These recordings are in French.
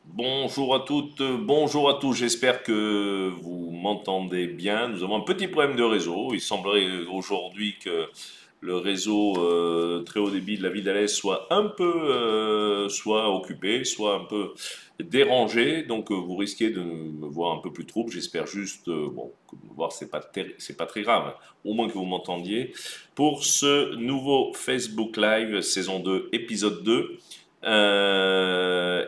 Bonjour à toutes, bonjour à tous, j'espère que vous m'entendez bien. Nous avons un petit problème de réseau. Il semblerait aujourd'hui que le réseau très haut débit de la ville d'Alès soit un peu soit occupé, soit un peu dérangé. Donc vous risquez de me voir un peu plus trouble. J'espère juste, bon, que me voir c'est pas très grave. Au moins que vous m'entendiez. Pour ce nouveau Facebook Live saison 2 épisode 2.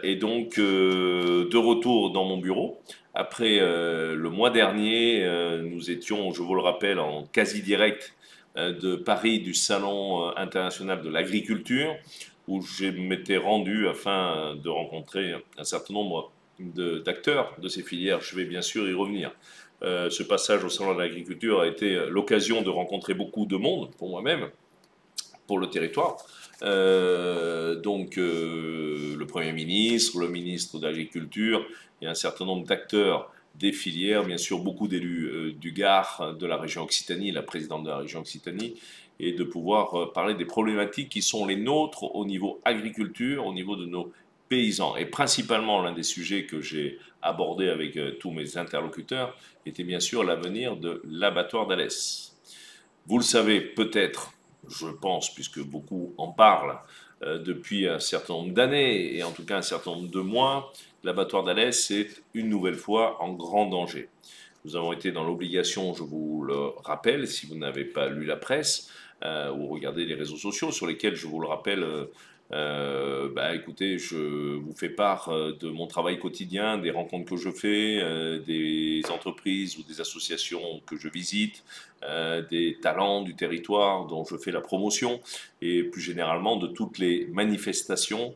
Et donc, de retour dans mon bureau. Après le mois dernier, nous étions, je vous le rappelle, en quasi-direct de Paris, du Salon international de l'agriculture, où je m'étais rendu afin de rencontrer un certain nombre d'acteurs de ces filières. Je vais bien sûr y revenir. Ce passage au Salon de l'agriculture a été l'occasion de rencontrer beaucoup de monde pour moi-même, pour le territoire. Le Premier ministre, le ministre de l'Agriculture et un certain nombre d'acteurs des filières, bien sûr beaucoup d'élus du Gard, de la région Occitanie, la présidente de la région Occitanie, et de pouvoir parler des problématiques qui sont les nôtres au niveau agriculture, au niveau de nos paysans. Et principalement, l'un des sujets que j'ai abordé avec tous mes interlocuteurs était bien sûr l'avenir de l'abattoir d'Alès. Vous le savez peut-être, je pense, puisque beaucoup en parlent depuis un certain nombre d'années, et en tout cas un certain nombre de mois, l'abattoir d'Alès est une nouvelle fois en grand danger. Nous avons été dans l'obligation, je vous le rappelle, si vous n'avez pas lu la presse ou regardé les réseaux sociaux sur lesquels, je vous le rappelle, écoutez, je vous fais part de mon travail quotidien, des rencontres que je fais, des entreprises ou des associations que je visite, des talents du territoire dont je fais la promotion, et plus généralement de toutes les manifestations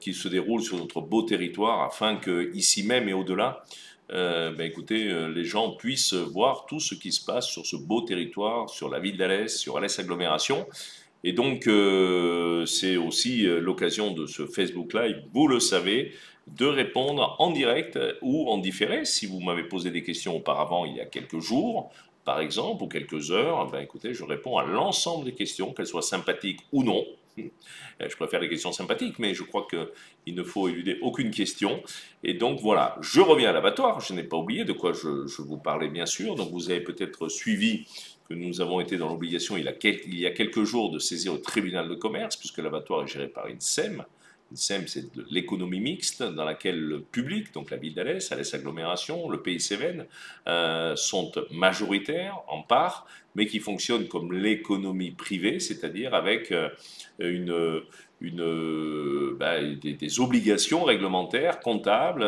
qui se déroulent sur notre beau territoire, afin que ici même et au-delà, les gens puissent voir tout ce qui se passe sur ce beau territoire, sur la ville d'Alès, sur Alès Agglomération. Et donc, c'est aussi l'occasion de ce Facebook Live, vous le savez, de répondre en direct ou en différé. Si vous m'avez posé des questions auparavant, il y a quelques jours, par exemple, ou quelques heures, écoutez, je réponds à l'ensemble des questions, qu'elles soient sympathiques ou non. Je préfère les questions sympathiques, mais je crois qu'il ne faut éluder aucune question. Et donc voilà, je reviens à l'abattoir. Je n'ai pas oublié de quoi je vous parlais, bien sûr. Donc vous avez peut-être suivi que nous avons été dans l'obligation il y a quelques jours de saisir le tribunal de commerce, puisque l'abattoir est géré par une SEM. Une SEM, c'est de l'économie mixte, dans laquelle le public, donc la ville d'Alès, Alès Agglomération, le pays Cévennes, sont majoritaires en part, mais qui fonctionnent comme l'économie privée, c'est-à-dire avec une, des obligations réglementaires, comptables,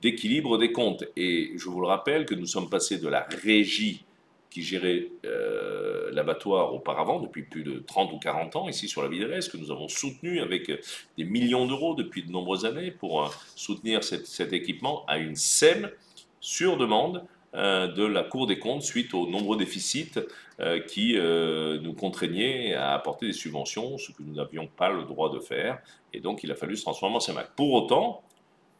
d'équilibre des comptes. Et je vous le rappelle que nous sommes passés de la régie qui gérait l'abattoir auparavant, depuis plus de 30 ou 40 ans, ici sur la ville d'Alès, que nous avons soutenu avec des millions d'euros depuis de nombreuses années pour soutenir cet équipement, à une SEM sur demande de la Cour des comptes suite aux nombreux déficits qui nous contraignaient à apporter des subventions, ce que nous n'avions pas le droit de faire, et donc il a fallu se transformer en SEMAC. Pour autant,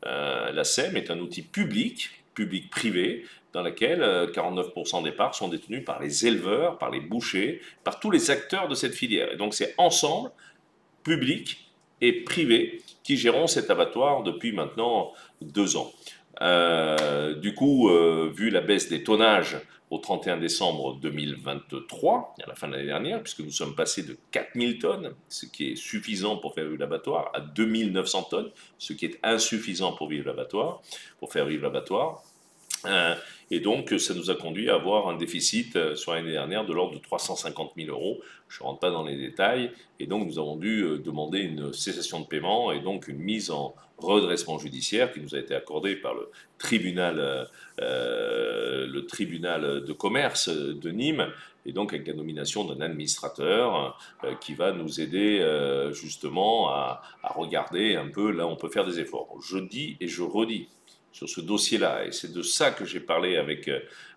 la SEM est un outil public, public-privé, dans lequel 49% des parts sont détenues par les éleveurs, par les bouchers, par tous les acteurs de cette filière. Et donc c'est ensemble, public et privé, qui gérons cet abattoir depuis maintenant 2 ans. Vu la baisse des tonnages au 31 décembre 2023, à la fin de l'année dernière, puisque nous sommes passés de 4000 tonnes, ce qui est suffisant pour faire vivre l'abattoir, à 2900 tonnes, ce qui est insuffisant pour vivre l'abattoir, pour faire vivre l'abattoir. Et donc, ça nous a conduit à avoir un déficit sur l'année dernière de l'ordre de 350 000 euros. Je ne rentre pas dans les détails. Et donc, nous avons dû demander une cessation de paiement et donc une mise en redressement judiciaire qui nous a été accordée par le tribunal de commerce de Nîmes, et donc avec la nomination d'un administrateur qui va nous aider justement à regarder un peu là où on peut faire des efforts. Je dis et je redis sur ce dossier-là, et c'est de ça que j'ai parlé avec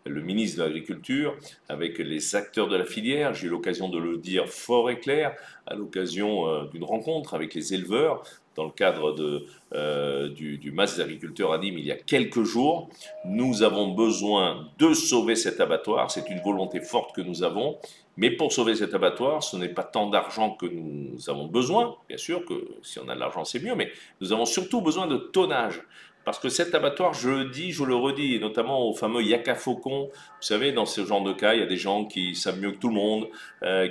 le ministre de l'Agriculture, avec les acteurs de la filière. J'ai eu l'occasion de le dire fort et clair à l'occasion d'une rencontre avec les éleveurs dans le cadre du match des agriculteurs à Nîmes il y a quelques jours. Nous avons besoin de sauver cet abattoir, c'est une volonté forte que nous avons, mais pour sauver cet abattoir, ce n'est pas tant d'argent que nous avons besoin, bien sûr que si on a de l'argent c'est mieux, mais nous avons surtout besoin de tonnage. Parce que cet abattoir, je le dis, je le redis, et notamment au fameux Yaka Faucon, vous savez, dans ce genre de cas, il y a des gens qui savent mieux que tout le monde,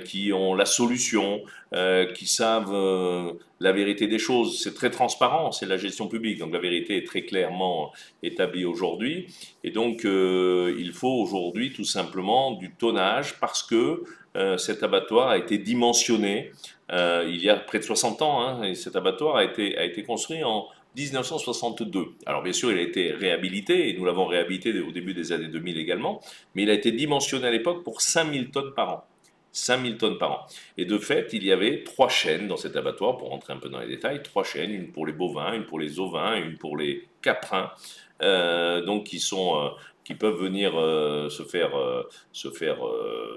qui ont la solution, qui savent la vérité des choses. C'est très transparent, c'est la gestion publique, donc la vérité est très clairement établie aujourd'hui. Et donc, il faut aujourd'hui tout simplement du tonnage parce que cet abattoir a été dimensionné il y a près de 60 ans, hein, et cet abattoir a été construit en 1962. Alors bien sûr, il a été réhabilité, et nous l'avons réhabilité au début des années 2000 également, mais il a été dimensionné à l'époque pour 5000 tonnes par an. 5000 tonnes par an. Et de fait, il y avait 3 chaînes dans cet abattoir, pour rentrer un peu dans les détails, 3 chaînes, une pour les bovins, une pour les ovins, une pour les caprins, donc qui peuvent venir se faire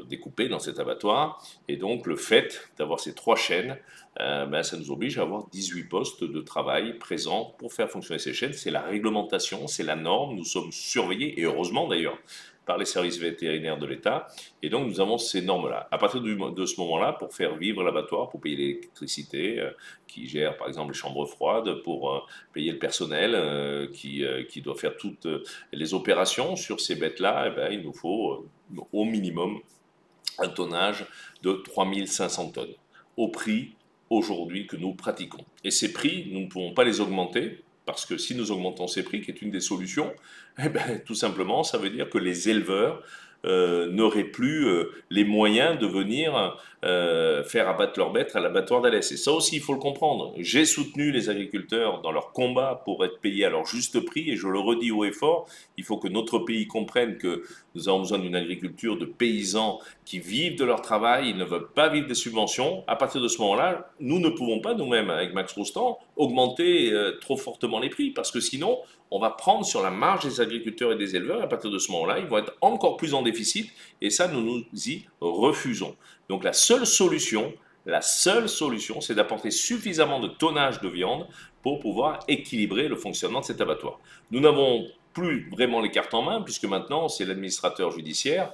découper dans cet abattoir. Et donc le fait d'avoir ces 3 chaînes, ça nous oblige à avoir 18 postes de travail présents pour faire fonctionner ces chaînes. C'est la réglementation, c'est la norme, nous sommes surveillés, et heureusement d'ailleurs, par les services vétérinaires de l'État, et donc nous avons ces normes-là. À partir de ce moment-là, pour faire vivre l'abattoir, pour payer l'électricité, qui gère par exemple les chambres froides, pour payer le personnel qui doit faire toutes les opérations sur ces bêtes-là, il nous faut au minimum un tonnage de 3500 tonnes, au prix aujourd'hui que nous pratiquons. Et ces prix, nous ne pouvons pas les augmenter, parce que si nous augmentons ces prix, qui est une des solutions, tout simplement, ça veut dire que les éleveurs n'auraient plus les moyens de venir faire abattre leurs bêtes à l'abattoir d'Alès. Et ça aussi, il faut le comprendre. J'ai soutenu les agriculteurs dans leur combat pour être payés à leur juste prix, et je le redis haut et fort, il faut que notre pays comprenne que nous avons besoin d'une agriculture de paysans qui vivent de leur travail, ils ne veulent pas vivre des subventions. À partir de ce moment-là, nous ne pouvons pas nous-mêmes, avec Max Roustan, augmenter trop fortement les prix, parce que sinon, on va prendre sur la marge des agriculteurs et des éleveurs, et à partir de ce moment-là, ils vont être encore plus en déficit, et ça, nous nous y refusons. Donc la seule solution, c'est d'apporter suffisamment de tonnage de viande pour pouvoir équilibrer le fonctionnement de cet abattoir. Nous n'avons plus vraiment les cartes en main, puisque maintenant, c'est l'administrateur judiciaire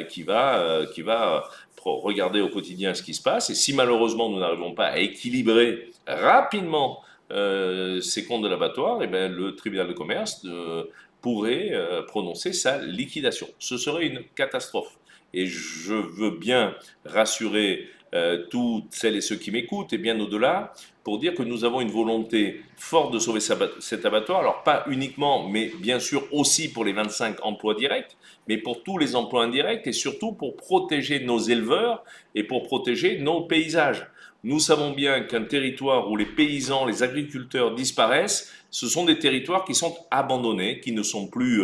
qui va regarder au quotidien ce qui se passe, et si malheureusement nous n'arrivons pas à équilibrer rapidement ces comptes de l'abattoir, le tribunal de commerce pourrait prononcer sa liquidation. Ce serait une catastrophe. Et je veux bien rassurer toutes celles et ceux qui m'écoutent, et bien au-delà, pour dire que nous avons une volonté forte de sauver cet abattoir, alors pas uniquement, mais bien sûr aussi pour les 25 emplois directs, mais pour tous les emplois indirects, et surtout pour protéger nos éleveurs et pour protéger nos paysages. Nous savons bien qu'un territoire où les paysans, les agriculteurs disparaissent, ce sont des territoires qui sont abandonnés, qui ne sont plus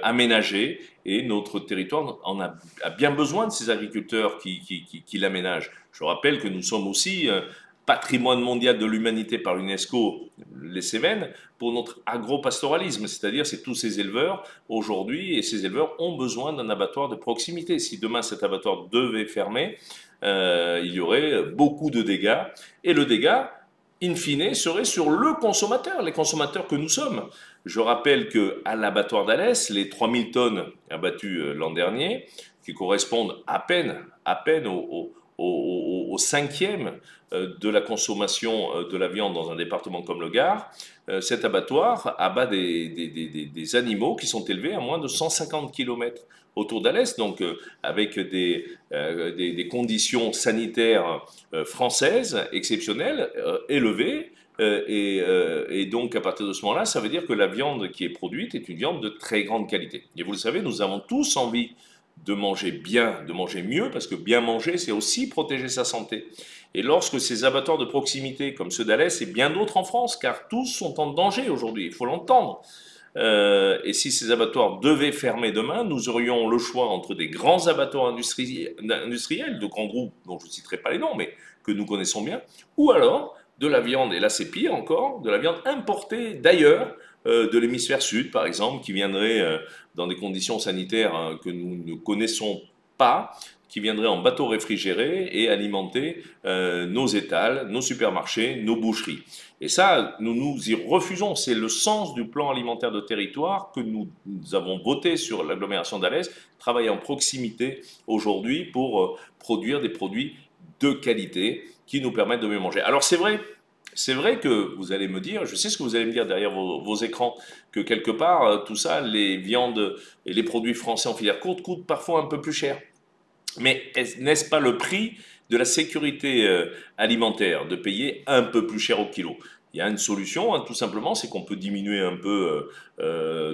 aménagés, et notre territoire a bien besoin de ces agriculteurs qui l'aménagent. Je rappelle que nous sommes aussi patrimoine mondial de l'humanité par l'UNESCO, les Cévennes, pour notre agropastoralisme, c'est-à-dire c'est tous ces éleveurs aujourd'hui, et ces éleveurs ont besoin d'un abattoir de proximité. Si demain cet abattoir devait fermer, il y aurait beaucoup de dégâts, et le dégât, in fine, serait sur le consommateur, les consommateurs que nous sommes. Je rappelle qu'à l'abattoir d'Alès, les 3000 tonnes abattues l'an dernier, qui correspondent à peine au cinquième de la consommation de la viande dans un département comme le Gard, cet abattoir abat des animaux qui sont élevés à moins de 150 km autour d'Alès, donc avec des conditions sanitaires françaises exceptionnelles, élevées, et donc à partir de ce moment-là, ça veut dire que la viande qui est produite est une viande de très grande qualité. Et vous le savez, nous avons tous envie de manger bien, de manger mieux, parce que bien manger, c'est aussi protéger sa santé. Et lorsque ces abattoirs de proximité, comme ceux d'Alès et bien d'autres en France, car tous sont en danger aujourd'hui, il faut l'entendre, et si ces abattoirs devaient fermer demain, nous aurions le choix entre des grands abattoirs industriels, de grands groupes dont je ne citerai pas les noms, mais que nous connaissons bien, ou alors de la viande, et là c'est pire encore, de la viande importée d'ailleurs, de l'hémisphère sud par exemple, qui viendrait dans des conditions sanitaires que nous ne connaissons pas, qui viendraient en bateau réfrigéré et alimenter nos étals, nos supermarchés, nos boucheries. Et ça, nous nous y refusons. C'est le sens du plan alimentaire de territoire que nous avons voté sur l'agglomération d'Alès, travailler en proximité aujourd'hui pour produire des produits de qualité qui nous permettent de mieux manger. Alors c'est vrai que vous allez me dire, je sais ce que vous allez me dire derrière vos écrans, que quelque part, tout ça, les viandes et les produits français en filière courte coûtent parfois un peu plus cher. Mais n'est-ce pas le prix de la sécurité alimentaire, de payer un peu plus cher au kilo? Il y a une solution, hein, tout simplement, c'est qu'on peut diminuer un peu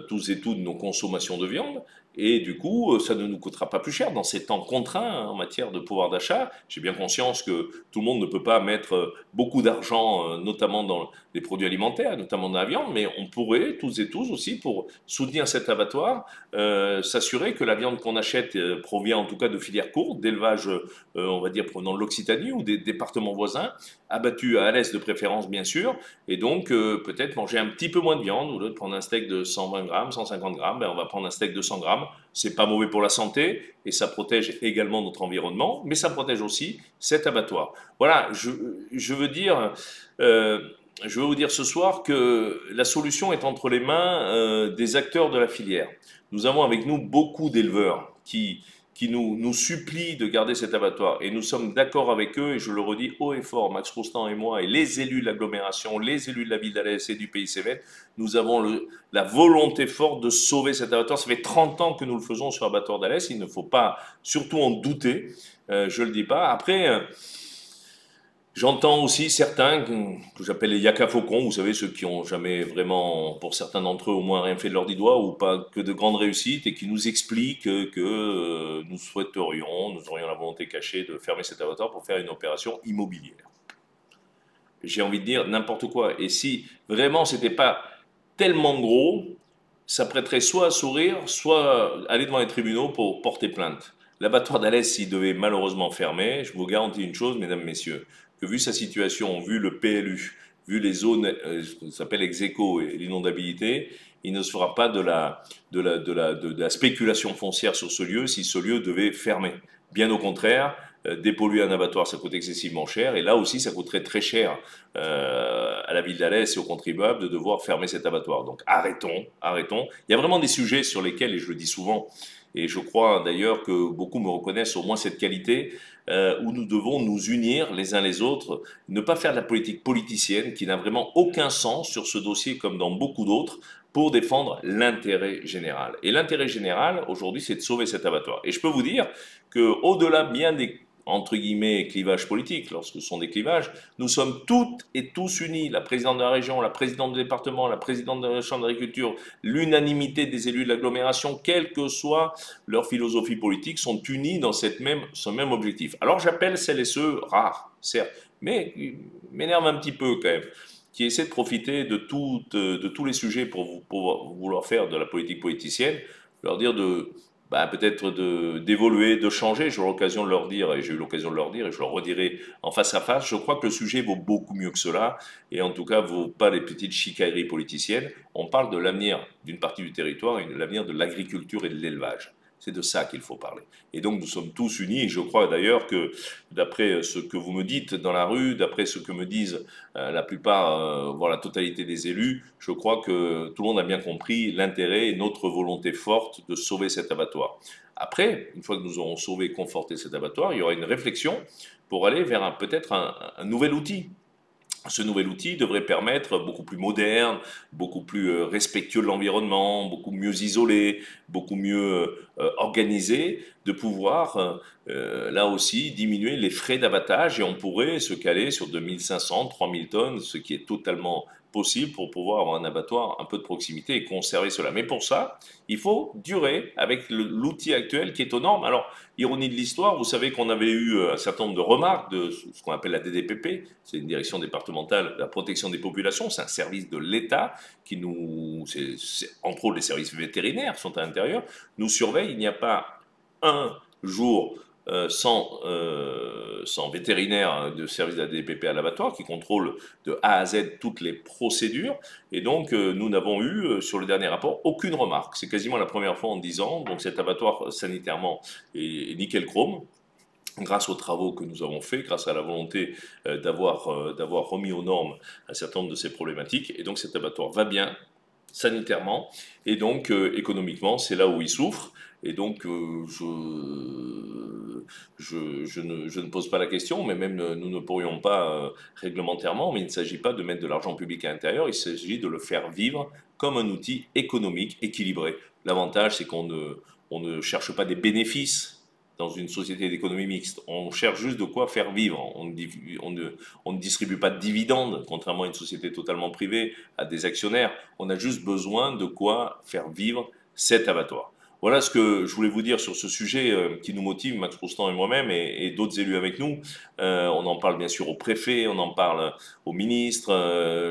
tous et toutes nos consommations de viande, et du coup, ça ne nous coûtera pas plus cher dans ces temps contraints hein, en matière de pouvoir d'achat. J'ai bien conscience que tout le monde ne peut pas mettre beaucoup d'argent, notamment dans les produits alimentaires, notamment dans la viande, mais on pourrait, tous et tous aussi, pour soutenir cet abattoir, s'assurer que la viande qu'on achète provient en tout cas de filières courtes, d'élevage, on va dire, provenant de l'Occitanie ou des départements voisins, abattus à l'est de préférence, bien sûr, et donc peut-être manger un petit peu moins de viande, au lieu de prendre un steak de 120 grammes, 150 grammes, ben, on va prendre un steak de 100 grammes. C'est pas mauvais pour la santé et ça protège également notre environnement, mais ça protège aussi cet abattoir. Voilà, je veux dire, je veux vous dire ce soir que la solution est entre les mains des acteurs de la filière. Nous avons avec nous beaucoup d'éleveurs qui nous supplient de garder cet abattoir. Et nous sommes d'accord avec eux, et je le redis haut et fort, Max Roustan et moi, et les élus de l'agglomération, les élus de la ville d'Alès et du Pays Cévennes, nous avons la volonté forte de sauver cet abattoir. Ça fait 30 ans que nous le faisons sur l'abattoir d'Alès, il ne faut pas surtout en douter, je ne le dis pas. Après, j'entends aussi certains que j'appelle les yaka faucons, vous savez, ceux qui ont jamais vraiment, pour certains d'entre eux, au moins rien fait de leur 10 doigts ou pas que de grandes réussites et qui nous expliquent que nous souhaiterions, nous aurions la volonté cachée de fermer cet abattoir pour faire une opération immobilière. J'ai envie de dire n'importe quoi. Et si vraiment c'était pas tellement gros, ça prêterait soit à sourire, soit à aller devant les tribunaux pour porter plainte. L'abattoir d'Alès, s'il devait malheureusement fermer, je vous garantis une chose, mesdames, messieurs, que vu sa situation, vu le PLU, vu les zones, ça s'appelle ex-aequo et l'inondabilité, il ne se fera pas de la spéculation foncière sur ce lieu si ce lieu devait fermer. Bien au contraire, dépolluer un abattoir, ça coûte excessivement cher, et là aussi, ça coûterait très cher à la ville d'Alès et aux contribuables de devoir fermer cet abattoir. Donc arrêtons, arrêtons. Il y a vraiment des sujets sur lesquels, et je le dis souvent, et je crois d'ailleurs que beaucoup me reconnaissent au moins cette qualité, où nous devons nous unir les uns les autres, ne pas faire de la politique politicienne qui n'a vraiment aucun sens sur ce dossier comme dans beaucoup d'autres, pour défendre l'intérêt général. Et l'intérêt général, aujourd'hui, c'est de sauver cet abattoir. Et je peux vous dire qu'au-delà bien des entre guillemets, clivages politiques, lorsque ce sont des clivages, nous sommes toutes et tous unis, la présidente de la région, la présidente du département, la présidente de la chambre d'agriculture, l'unanimité des élus de l'agglomération, quelle que soit leur philosophie politique, sont unis dans ce même objectif. Alors j'appelle celles et ceux, rares, certes, mais m'énerve un petit peu quand même, qui essaient de profiter de tous les sujets pour vouloir faire de la politique politicienne, leur dire peut-être d'évoluer, de changer. J'ai eu l'occasion de leur dire, et j'ai eu l'occasion de leur dire, et je leur redirai en face à face, je crois que le sujet vaut beaucoup mieux que cela, et en tout cas, vaut pas les petites chicailleries politiciennes. On parle de l'avenir d'une partie du territoire et de l'avenir de l'agriculture et de l'élevage. C'est de ça qu'il faut parler. Et donc nous sommes tous unis, et je crois d'ailleurs que d'après ce que vous me dites dans la rue, d'après ce que me disent la plupart, voire la totalité des élus, je crois que tout le monde a bien compris l'intérêt et notre volonté forte de sauver cet abattoir. Après, une fois que nous aurons sauvé et conforté cet abattoir, il y aura une réflexion pour aller vers peut-être un nouvel outil. Ce nouvel outil devrait permettre, beaucoup plus moderne, beaucoup plus respectueux de l'environnement, beaucoup mieux isolé, beaucoup mieux organisé, de pouvoir là aussi diminuer les frais d'abattage et on pourrait se caler sur 2500, 3000 tonnes, ce qui est totalement possible pour pouvoir avoir un abattoir un peu de proximité et conserver cela. Mais pour ça, il faut durer avec l'outil actuel qui est aux normes. Alors, ironie de l'histoire, vous savez qu'on avait eu un certain nombre de remarques de ce qu'on appelle la DDPP, c'est une direction départementale de la protection des populations, c'est un service de l'État qui entre autres les services vétérinaires sont à l'intérieur, nous surveille, il n'y a pas un jour sans vétérinaire de service de la DPP à l'abattoir qui contrôle de A à Z toutes les procédures. Et donc, nous n'avons eu, sur le dernier rapport, aucune remarque. C'est quasiment la première fois en 10 ans. Donc, cet abattoir sanitairement est nickel chrome. grâce aux travaux que nous avons faits, grâce à la volonté d'avoir remis aux normes un certain nombre de ces problématiques. Et donc cet abattoir va bien, sanitairement, et donc économiquement, c'est là où il souffre. Et donc je ne pose pas la question, mais même nous ne pourrions pas réglementairement, mais il ne s'agit pas de mettre de l'argent public à l'intérieur, il s'agit de le faire vivre comme un outil économique équilibré. L'avantage, c'est on ne cherche pas des bénéfices dans une société d'économie mixte. On cherche juste de quoi faire vivre. On ne distribue pas de dividendes, contrairement à une société totalement privée, à des actionnaires. On a juste besoin de quoi faire vivre cet abattoir. Voilà ce que je voulais vous dire sur ce sujet qui nous motive, Max Roustan et moi-même, et d'autres élus avec nous. On en parle bien sûr au préfet, on en parle au ministre.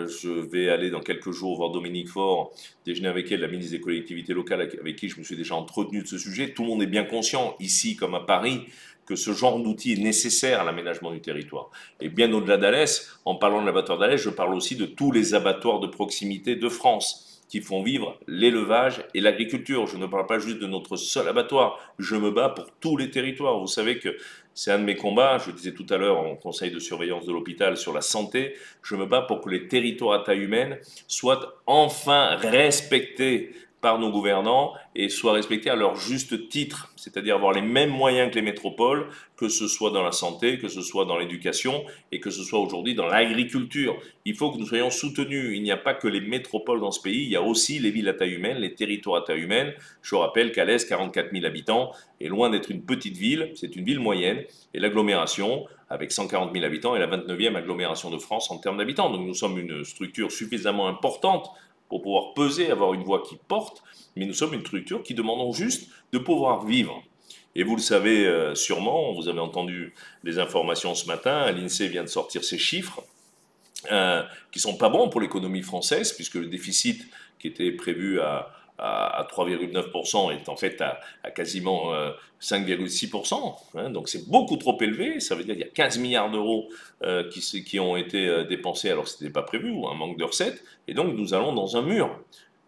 Je vais aller dans quelques jours voir Dominique Faure, déjeuner avec elle, la ministre des collectivités locales, avec qui je me suis déjà entretenu de ce sujet. Tout le monde est bien conscient, ici comme à Paris, que ce genre d'outil est nécessaire à l'aménagement du territoire. Et bien au-delà d'Alès, en parlant de l'abattoir d'Alès, je parle aussi de tous les abattoirs de proximité de France qui font vivre l'élevage et l'agriculture. Je ne parle pas juste de notre seul abattoir, je me bats pour tous les territoires. Vous savez que c'est un de mes combats, je disais tout à l'heure en conseil de surveillance de l'hôpital sur la santé, je me bats pour que les territoires à taille humaine soient enfin respectés par nos gouvernants et soient respectés à leur juste titre, c'est-à-dire avoir les mêmes moyens que les métropoles, que ce soit dans la santé, que ce soit dans l'éducation et que ce soit aujourd'hui dans l'agriculture. Il faut que nous soyons soutenus. Il n'y a pas que les métropoles dans ce pays, il y a aussi les villes à taille humaine, les territoires à taille humaine. Je rappelle qu'Alès, 44 000 habitants, est loin d'être une petite ville, c'est une ville moyenne, et l'agglomération, avec 140 000 habitants, est la 29e agglomération de France en termes d'habitants. Donc nous sommes une structure suffisamment importante pour pouvoir peser, avoir une voix qui porte, mais nous sommes une structure qui demandons juste de pouvoir vivre. Et vous le savez sûrement, vous avez entendu les informations ce matin, l'INSEE vient de sortir ses chiffres, qui sont pas bons pour l'économie française, puisque le déficit qui était prévu à 3,9% est en fait à quasiment 5,6%. Hein, donc c'est beaucoup trop élevé. Ça veut dire qu'il y a 15 milliards d'euros qui ont été dépensés alors que ce n'était pas prévu, ou un manque de recettes. Et donc nous allons dans un mur.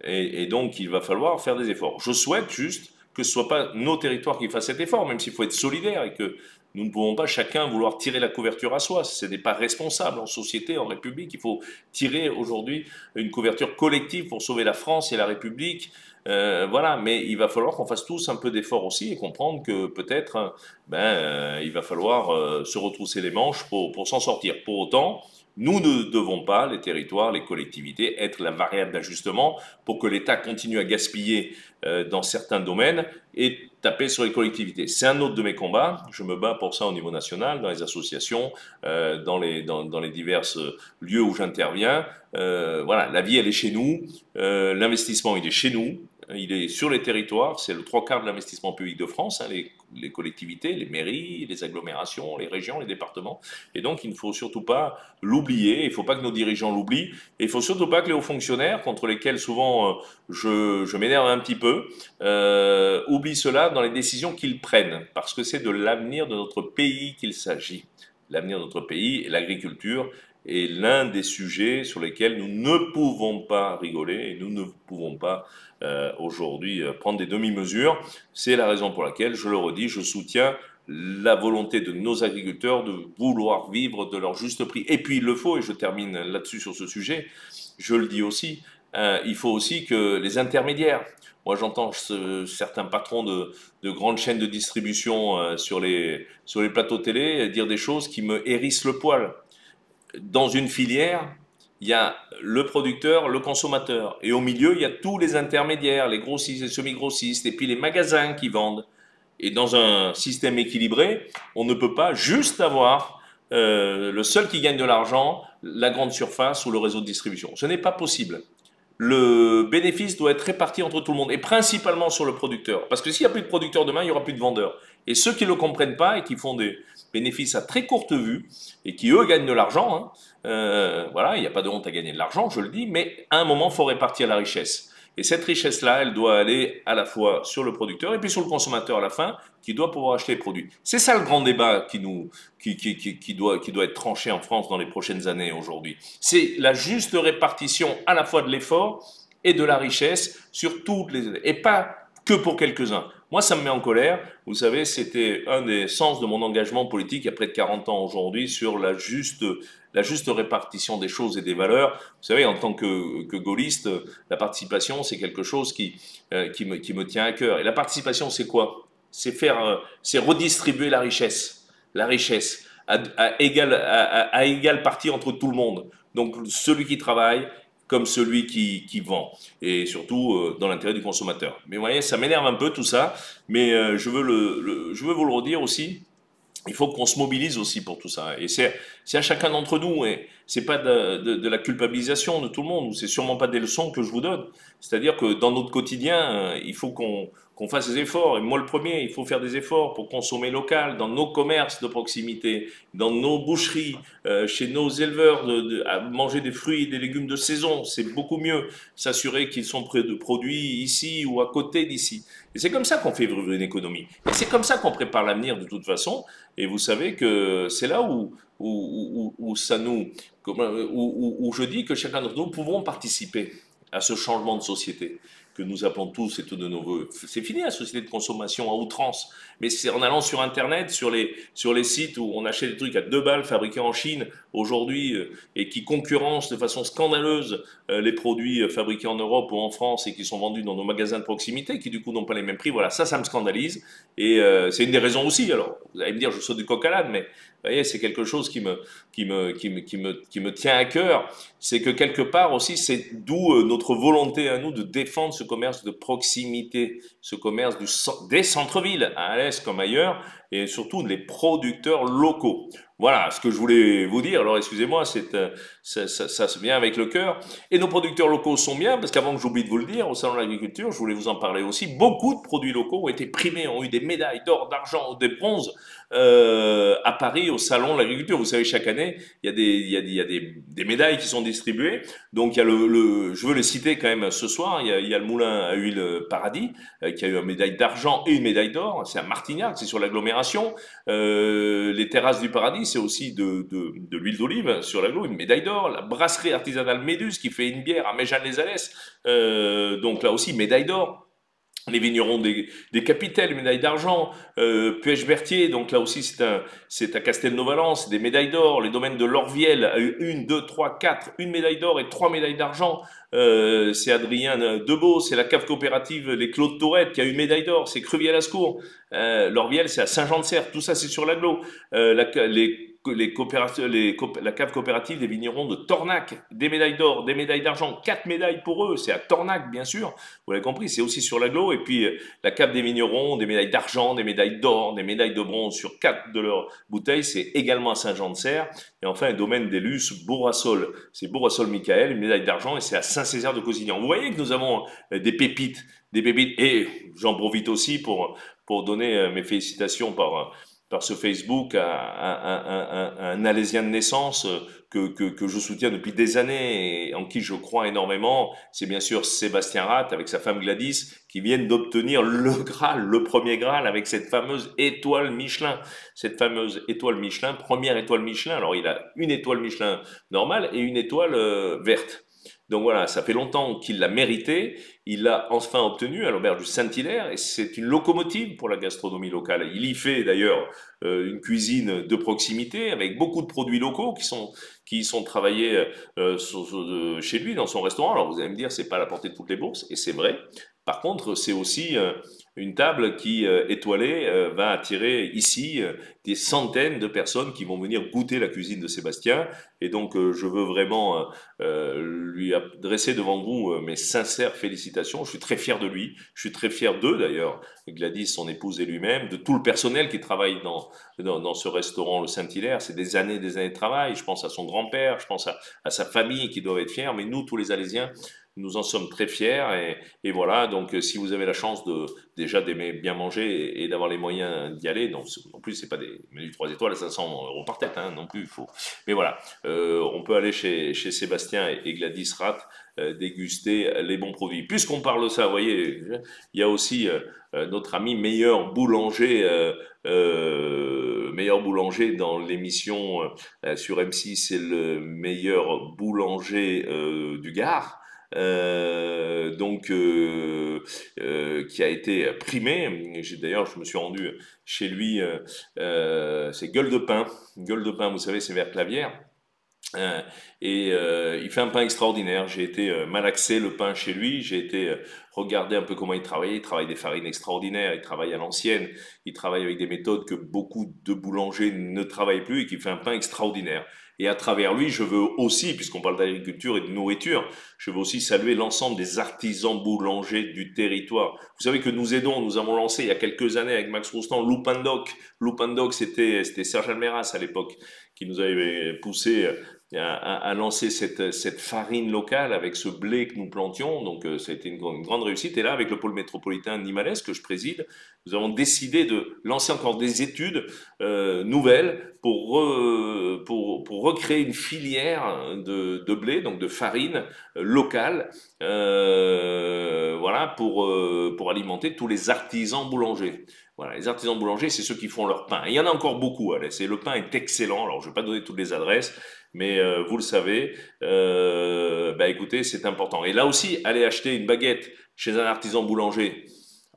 Et donc il va falloir faire des efforts. Je souhaite juste que ce ne soit pas nos territoires qui fassent cet effort, même s'il faut être solidaire et que nous ne pouvons pas chacun vouloir tirer la couverture à soi. Ce n'est pas responsable en société, en République. Il faut tirer aujourd'hui une couverture collective pour sauver la France et la République. Voilà, mais il va falloir qu'on fasse tous un peu d'effort aussi et comprendre que peut-être il va falloir se retrousser les manches pour s'en sortir. Pour autant, nous ne devons pas, les territoires, les collectivités, être la variable d'ajustement pour que l'État continue à gaspiller dans certains domaines et taper sur les collectivités. C'est un autre de mes combats. Je me bats pour ça au niveau national, dans les associations, dans les divers lieux où j'interviens. Voilà, la vie, elle est chez nous. L'investissement, il est chez nous. Il est sur les territoires, c'est le 3/4 de l'investissement public de France, hein, les collectivités, les mairies, les agglomérations, les régions, les départements. Et donc, il ne faut surtout pas l'oublier, il ne faut pas que nos dirigeants l'oublient, et il ne faut surtout pas que les hauts fonctionnaires, contre lesquels souvent je m'énerve un petit peu, oublient cela dans les décisions qu'ils prennent, parce que c'est de l'avenir de notre pays qu'il s'agit. L'avenir de notre pays et l'agriculture est l'un des sujets sur lesquels nous ne pouvons pas rigoler et nous ne pouvons pas aujourd'hui prendre des demi-mesures. C'est la raison pour laquelle, je le redis, je soutiens la volonté de nos agriculteurs de vouloir vivre de leur juste prix. Et puis il le faut, et je termine là-dessus sur ce sujet, je le dis aussi, il faut aussi que les intermédiaires, moi j'entends certains patrons de grandes chaînes de distribution sur les plateaux télé dire des choses qui me hérissent le poil. Dans une filière, il y a le producteur, le consommateur. Et au milieu, il y a tous les intermédiaires, les grossistes, les semi-grossistes, et puis les magasins qui vendent. Et dans un système équilibré, on ne peut pas juste avoir le seul qui gagne de l'argent, la grande surface ou le réseau de distribution. Ce n'est pas possible. Le bénéfice doit être réparti entre tout le monde, et principalement sur le producteur. Parce que s'il n'y a plus de producteurs demain, il n'y aura plus de vendeurs. Et ceux qui ne le comprennent pas et qui font des bénéfices à très courte vue, et qui eux gagnent de l'argent, hein, voilà, il n'y a pas de honte à gagner de l'argent, je le dis, mais à un moment, il faut répartir la richesse. Et cette richesse-là, elle doit aller à la fois sur le producteur et puis sur le consommateur à la fin, qui doit pouvoir acheter les produits. C'est ça le grand débat qui doit être tranché en France dans les prochaines années aujourd'hui. C'est la juste répartition à la fois de l'effort et de la richesse sur toutes les... Et pas que pour quelques-uns. Moi, ça me met en colère. Vous savez, c'était un des sens de mon engagement politique il y a près de 40 ans aujourd'hui sur la juste répartition des choses et des valeurs. Vous savez, en tant que gaulliste, la participation, c'est quelque chose qui me tient à cœur. Et la participation, c'est quoi? C'est redistribuer la richesse à égale partie entre tout le monde. Donc celui qui travaille comme celui qui vend, et surtout dans l'intérêt du consommateur. Mais vous voyez, ça m'énerve un peu tout ça, mais je veux vous le redire aussi, il faut qu'on se mobilise aussi pour tout ça. Et c'est à chacun d'entre nous. Et c'est pas de la culpabilisation de tout le monde, ou c'est sûrement pas des leçons que je vous donne. C'est-à-dire que dans notre quotidien, il faut qu'on fasse des efforts. Et moi, le premier, il faut faire des efforts pour consommer local, dans nos commerces de proximité, dans nos boucheries, chez nos éleveurs, à manger des fruits et des légumes de saison. C'est beaucoup mieux. S'assurer qu'ils sont produits ici ou à côté d'ici. Et c'est comme ça qu'on fait vivre une économie. Et c'est comme ça qu'on prépare l'avenir de toute façon. Et vous savez que c'est là où ça nous, où je dis que chacun d'entre nous pouvons participer à ce changement de société que nous appelons tous et tous de nos voeux. C'est fini la société de consommation à outrance, mais c'est en allant sur Internet, sur les sites où on achète des trucs à 2 balles fabriqués en Chine aujourd'hui et qui concurrencent de façon scandaleuse les produits fabriqués en Europe ou en France et qui sont vendus dans nos magasins de proximité, qui du coup n'ont pas les mêmes prix. Voilà, ça me scandalise et c'est une des raisons aussi. Alors, vous allez me dire, je saute du coq à l'âne, mais vous voyez, c'est quelque chose qui me tient à cœur. C'est que quelque part aussi, c'est d'où notre volonté à nous de défendre ce commerce de proximité, ce commerce des centres-villes, à l'est comme ailleurs, et surtout les producteurs locaux. Voilà ce que je voulais vous dire. Alors excusez-moi, ça se vient avec le cœur. Et nos producteurs locaux sont bien, parce qu'avant que j'oublie de vous le dire, au Salon de l'Agriculture, je voulais vous en parler aussi, beaucoup de produits locaux ont été primés, ont eu des médailles d'or, d'argent, des bronzes à Paris au Salon de l'Agriculture. Vous savez, chaque année, il y a des médailles qui sont distribuées. Donc il y a je veux les citer quand même ce soir, il y a le moulin à huile Paradis, qui a eu une médaille d'argent et une médaille d'or. C'est à Martignac, c'est sur l'agglomération. Les terrasses du Paradis, c'est aussi de l'huile d'olive sur l'aglo, une médaille d'or. La brasserie artisanale Méduse qui fait une bière à Méjeanne-les-Alès, donc là aussi médaille d'or. Les vignerons des Capitelles, médaille d'argent, Puech-Berthier, donc là aussi c'est à Castelnau-Valence, des médailles d'or. Les domaines de Lorviel a eu 1, 2, 3, 4, une médaille d'or et 3 médailles d'argent. C'est Adrien Debeau, c'est la cave coopérative Les Clos de Tourette qui a eu une médaille d'or, c'est Crevier-Lascours. Lorviel, c'est à Saint-Jean-de-Serre, tout ça c'est sur l'agglo. La cave coopérative des vignerons de Tornac, des médailles d'or, des médailles d'argent, 4 médailles pour eux, c'est à Tornac bien sûr, vous l'avez compris, c'est aussi sur l'agglo. Et puis la cave des vignerons, des médailles d'argent, des médailles d'or, des médailles de bronze sur 4 de leurs bouteilles, c'est également à Saint-Jean-de-Serre. Et enfin un domaine des Luces, Bourrassol, c'est Bourrassol-Michael, une médaille d'argent, et c'est à Saint-Césaire de Cosignan. Vous voyez que nous avons des pépites, et j'en profite aussi pour donner mes félicitations par ce Facebook à un Alésien de naissance que je soutiens depuis des années et en qui je crois énormément. C'est bien sûr Sébastien Rath avec sa femme Gladys qui viennent d'obtenir le Graal, le premier Graal avec cette fameuse étoile Michelin. Cette fameuse étoile Michelin, première étoile Michelin. Alors il a une étoile Michelin normale et une étoile verte. Donc voilà, ça fait longtemps qu'il l'a mérité, il l'a enfin obtenu à l'auberge du Saint-Hilaire et c'est une locomotive pour la gastronomie locale. Il y fait d'ailleurs une cuisine de proximité avec beaucoup de produits locaux qui sont travaillés chez lui dans son restaurant. Alors vous allez me dire, c'est pas à la portée de toutes les bourses et c'est vrai. Par contre, c'est aussi une table qui, étoilée, va attirer ici des centaines de personnes qui vont venir goûter la cuisine de Sébastien. Et donc, je veux vraiment lui adresser devant vous mes sincères félicitations. Je suis très fier de lui. Je suis très fier d'eux, d'ailleurs, Gladys, son épouse et lui-même, de tout le personnel qui travaille dans ce restaurant, le Saint-Hilaire. C'est des années de travail. Je pense à son grand-père, je pense à sa famille qui doivent être fiers. Mais nous, tous les Alésiens, nous en sommes très fiers et voilà, donc si vous avez la chance déjà d'aimer bien manger et d'avoir les moyens d'y aller, non plus c'est pas des menus 3 étoiles à 500 € par tête, hein, non plus, mais voilà, on peut aller chez Sébastien et Gladys Rath déguster les bons produits. Puisqu'on parle de ça, vous voyez, il y a aussi notre ami meilleur boulanger dans l'émission sur M6, c'est le meilleur boulanger du Gard. qui a été primé. D'ailleurs, je me suis rendu chez lui, c'est Gueule de Pain. Gueule de Pain, vous savez, c'est vers Clavière. Euh, il fait un pain extraordinaire. J'ai été malaxer le pain chez lui. J'ai été regarder un peu comment il travaillait. Il travaille des farines extraordinaires. Il travaille à l'ancienne. Il travaille avec des méthodes que beaucoup de boulangers ne travaillent plus et qui fait un pain extraordinaire. Et à travers lui, je veux aussi, puisqu'on parle d'agriculture et de nourriture, je veux aussi saluer l'ensemble des artisans boulangers du territoire. Vous savez que nous avons lancé il y a quelques années avec Max Roustan Loupandoc. Loupandoc, c'était Serge Almeras à l'époque qui nous avait poussé à lancer cette farine locale avec ce blé que nous plantions. Donc, ça a été une grande réussite. Et là, avec le pôle métropolitain Nîmes que je préside, nous avons décidé de lancer encore des études nouvelles pour recréer une filière de blé, donc de farine locale, voilà, pour alimenter tous les artisans boulangers. Voilà, les artisans boulangers, c'est ceux qui font leur pain. Et il y en a encore beaucoup. Allez, le pain est excellent. Alors, je ne vais pas donner toutes les adresses, mais vous le savez. Bah, écoutez, c'est important. Et là aussi, aller acheter une baguette chez un artisan boulanger.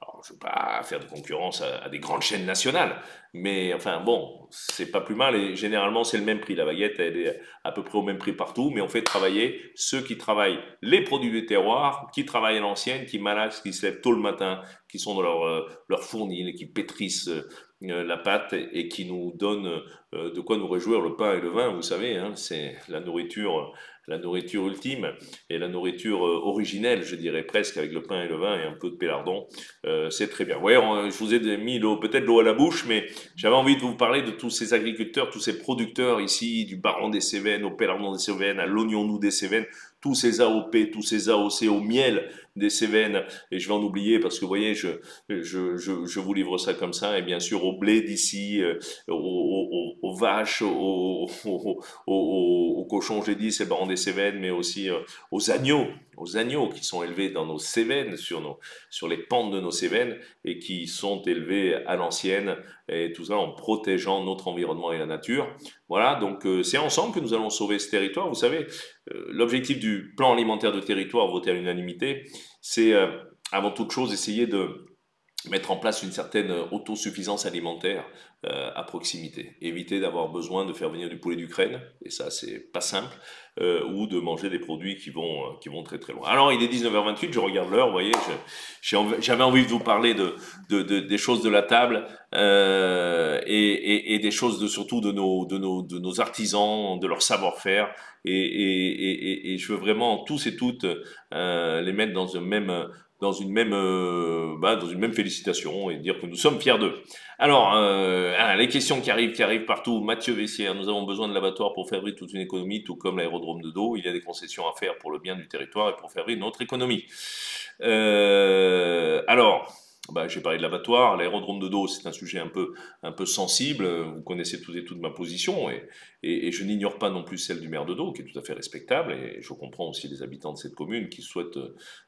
Alors, je ne vais pas faire de concurrence à des grandes chaînes nationales, mais enfin bon, c'est pas plus mal. Et généralement, c'est le même prix. La baguette, elle est à peu près au même prix partout, mais on fait travailler ceux qui travaillent les produits du terroir, qui travaillent à l'ancienne, qui malaxent, qui se lèvent tôt le matin, qui sont dans leur fournil et qui pétrissent la pâte et qui nous donnent de quoi nous réjouir. Le pain et le vin, vous savez, hein, c'est la nourriture ultime et la nourriture originelle, je dirais presque, avec le pain et le vin et un peu de pélardon. C'est très bien. Ouais, je vous ai mis peut-être l'eau à la bouche, mais j'avais envie de vous parler de tous ces agriculteurs, tous ces producteurs ici, du Baron des Cévennes, au pélardon des Cévennes, à l'oignon doux des Cévennes, tous ces AOP, tous ces AOC, au miel des Cévennes, et je vais en oublier parce que vous voyez, je vous livre ça comme ça, et bien sûr au blé d'ici, aux vaches, aux cochons, j'ai dit, c'est le Baron des Cévennes, mais aussi aux agneaux qui sont élevés dans nos Cévennes, sur les pentes de nos Cévennes, et qui sont élevés à l'ancienne, et tout ça en protégeant notre environnement et la nature. Voilà, donc c'est ensemble que nous allons sauver ce territoire. Vous savez, l'objectif du plan alimentaire de territoire voté à l'unanimité, c'est avant toute chose essayer de mettre en place une certaine autosuffisance alimentaire à proximité. Éviter d'avoir besoin de faire venir du poulet d'Ukraine, et ça c'est pas simple, ou de manger des produits qui vont très très loin. Alors il est 19h28, je regarde l'heure, vous voyez, j'avais envie de vous parler des choses de la table et des choses surtout de nos artisans, de leur savoir-faire, et je veux vraiment tous et toutes les mettre dans une même félicitation et dire que nous sommes fiers d'eux. Alors, les questions qui arrivent partout. Mathieu Vessière, nous avons besoin de l'abattoir pour faire vivre toute une économie, tout comme l'aérodrome de dos. Il y a des concessions à faire pour le bien du territoire et pour faire vivre notre économie. Alors, j'ai parlé de l'abattoir, l'aérodrome de dos, c'est un sujet un peu sensible. Vous connaissez toutes et toutes ma position et je n'ignore pas non plus celle du maire de Dos, qui est tout à fait respectable. Et je comprends aussi les habitants de cette commune qui souhaitent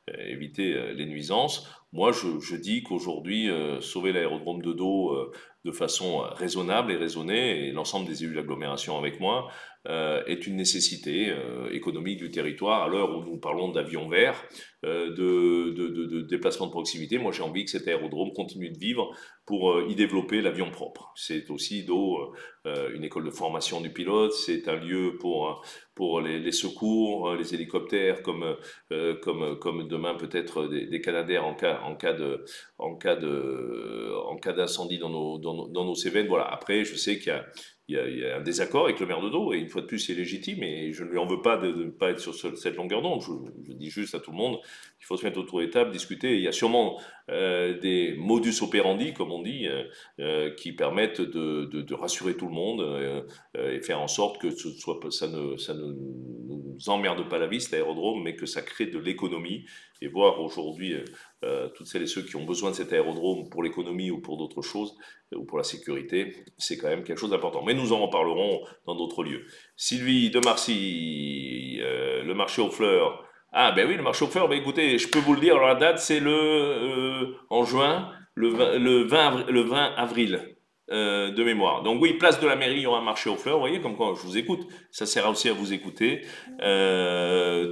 éviter les nuisances. Moi, je dis qu'aujourd'hui, sauver l'aérodrome de Dos de façon raisonnable et raisonnée, et l'ensemble des élus de l'agglomération avec moi, est une nécessité économique du territoire à l'heure où nous parlons d'avions verts, de déplacements de proximité. Moi, j'ai envie que cet aérodrome continue de vivre pour y développer l'avion propre. C'est aussi d'eau une école de formation du pilote, c'est un lieu pour les secours, les hélicoptères, comme demain peut-être des Canadair en cas d'incendie dans nos Cévennes. Voilà. Après, je sais qu'il y a un désaccord avec le maire de Dos, et une fois de plus, c'est légitime, et je ne lui en veux pas de ne pas être sur cette longueur d'onde. Je dis juste à tout le monde qu'il faut se mettre autour des tables, discuter. Et il y a sûrement des modus operandi, comme on dit, qui permettent de rassurer tout le monde et faire en sorte que ça ne nous emmerde pas la vie, cet aérodrome, mais que ça crée de l'économie. Et voir aujourd'hui toutes celles et ceux qui ont besoin de cet aérodrome pour l'économie ou pour d'autres choses, ou pour la sécurité, c'est quand même quelque chose d'important. Mais nous en reparlerons dans d'autres lieux. Sylvie de Marcy, le marché aux fleurs. Ah ben oui, le marché aux fleurs, ben écoutez, je peux vous le dire, alors la date c'est en juin, le 20 avril. de mémoire. Donc oui, place de la mairie, il y aura un marché aux fleurs, vous voyez, comme quand je vous écoute, ça sert aussi à vous écouter. Ben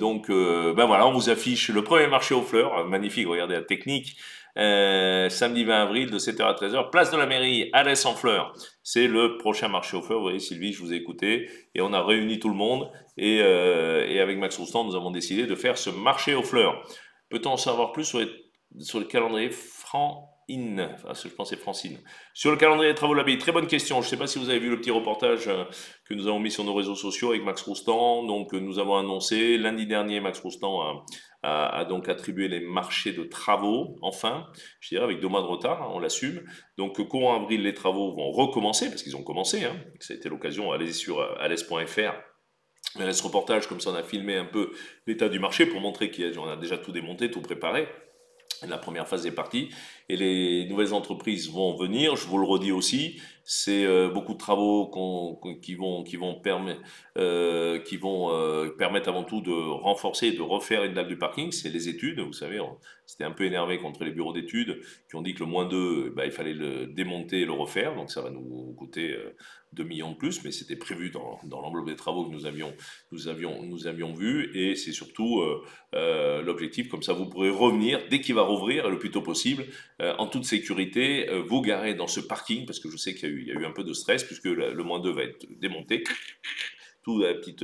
voilà, on vous affiche le premier marché aux fleurs, magnifique, regardez la technique. Samedi 20 avril de 7h à 13h, place de la mairie, Alès en fleurs. C'est le prochain marché aux fleurs, vous voyez Sylvie, je vous ai écouté, et on a réuni tout le monde, et avec Max Roustan, nous avons décidé de faire ce marché aux fleurs. Peut-on en savoir plus sur le calendrier enfin, je pense que c'est Francine. Sur le calendrier des travaux de l'abbaye, très bonne question. Je ne sais pas si vous avez vu le petit reportage que nous avons mis sur nos réseaux sociaux avec Max Roustan. Donc, nous avons annoncé lundi dernier, Max Roustan a donc attribué les marchés de travaux, enfin, je dirais avec 2 mois de retard, hein, on l'assume. Donc, courant avril, les travaux vont recommencer, parce qu'ils ont commencé, hein. Ça a été l'occasion, allez-y sur alès.fr. Ce reportage, comme ça, on a filmé un peu l'état du marché pour montrer qu'on a déjà tout démonté, tout préparé. La première phase est partie et les nouvelles entreprises vont venir. Je vous le redis aussi, c'est beaucoup de travaux qui vont permettre avant tout de renforcer et de refaire une dalle du parking. C'est les études, vous savez, on s'était un peu énervé contre les bureaux d'études qui ont dit que le -2, il fallait le démonter et le refaire. Donc ça va nous coûter 2 millions de plus, mais c'était prévu dans l'enveloppe des travaux que nous avions vu. Et c'est surtout l'objectif, comme ça vous pourrez revenir dès qu'il va rouvrir, le plus tôt possible, en toute sécurité, vous garer dans ce parking, parce que je sais qu'il y a eu un peu de stress, puisque le -2 va être démonté, tout la petite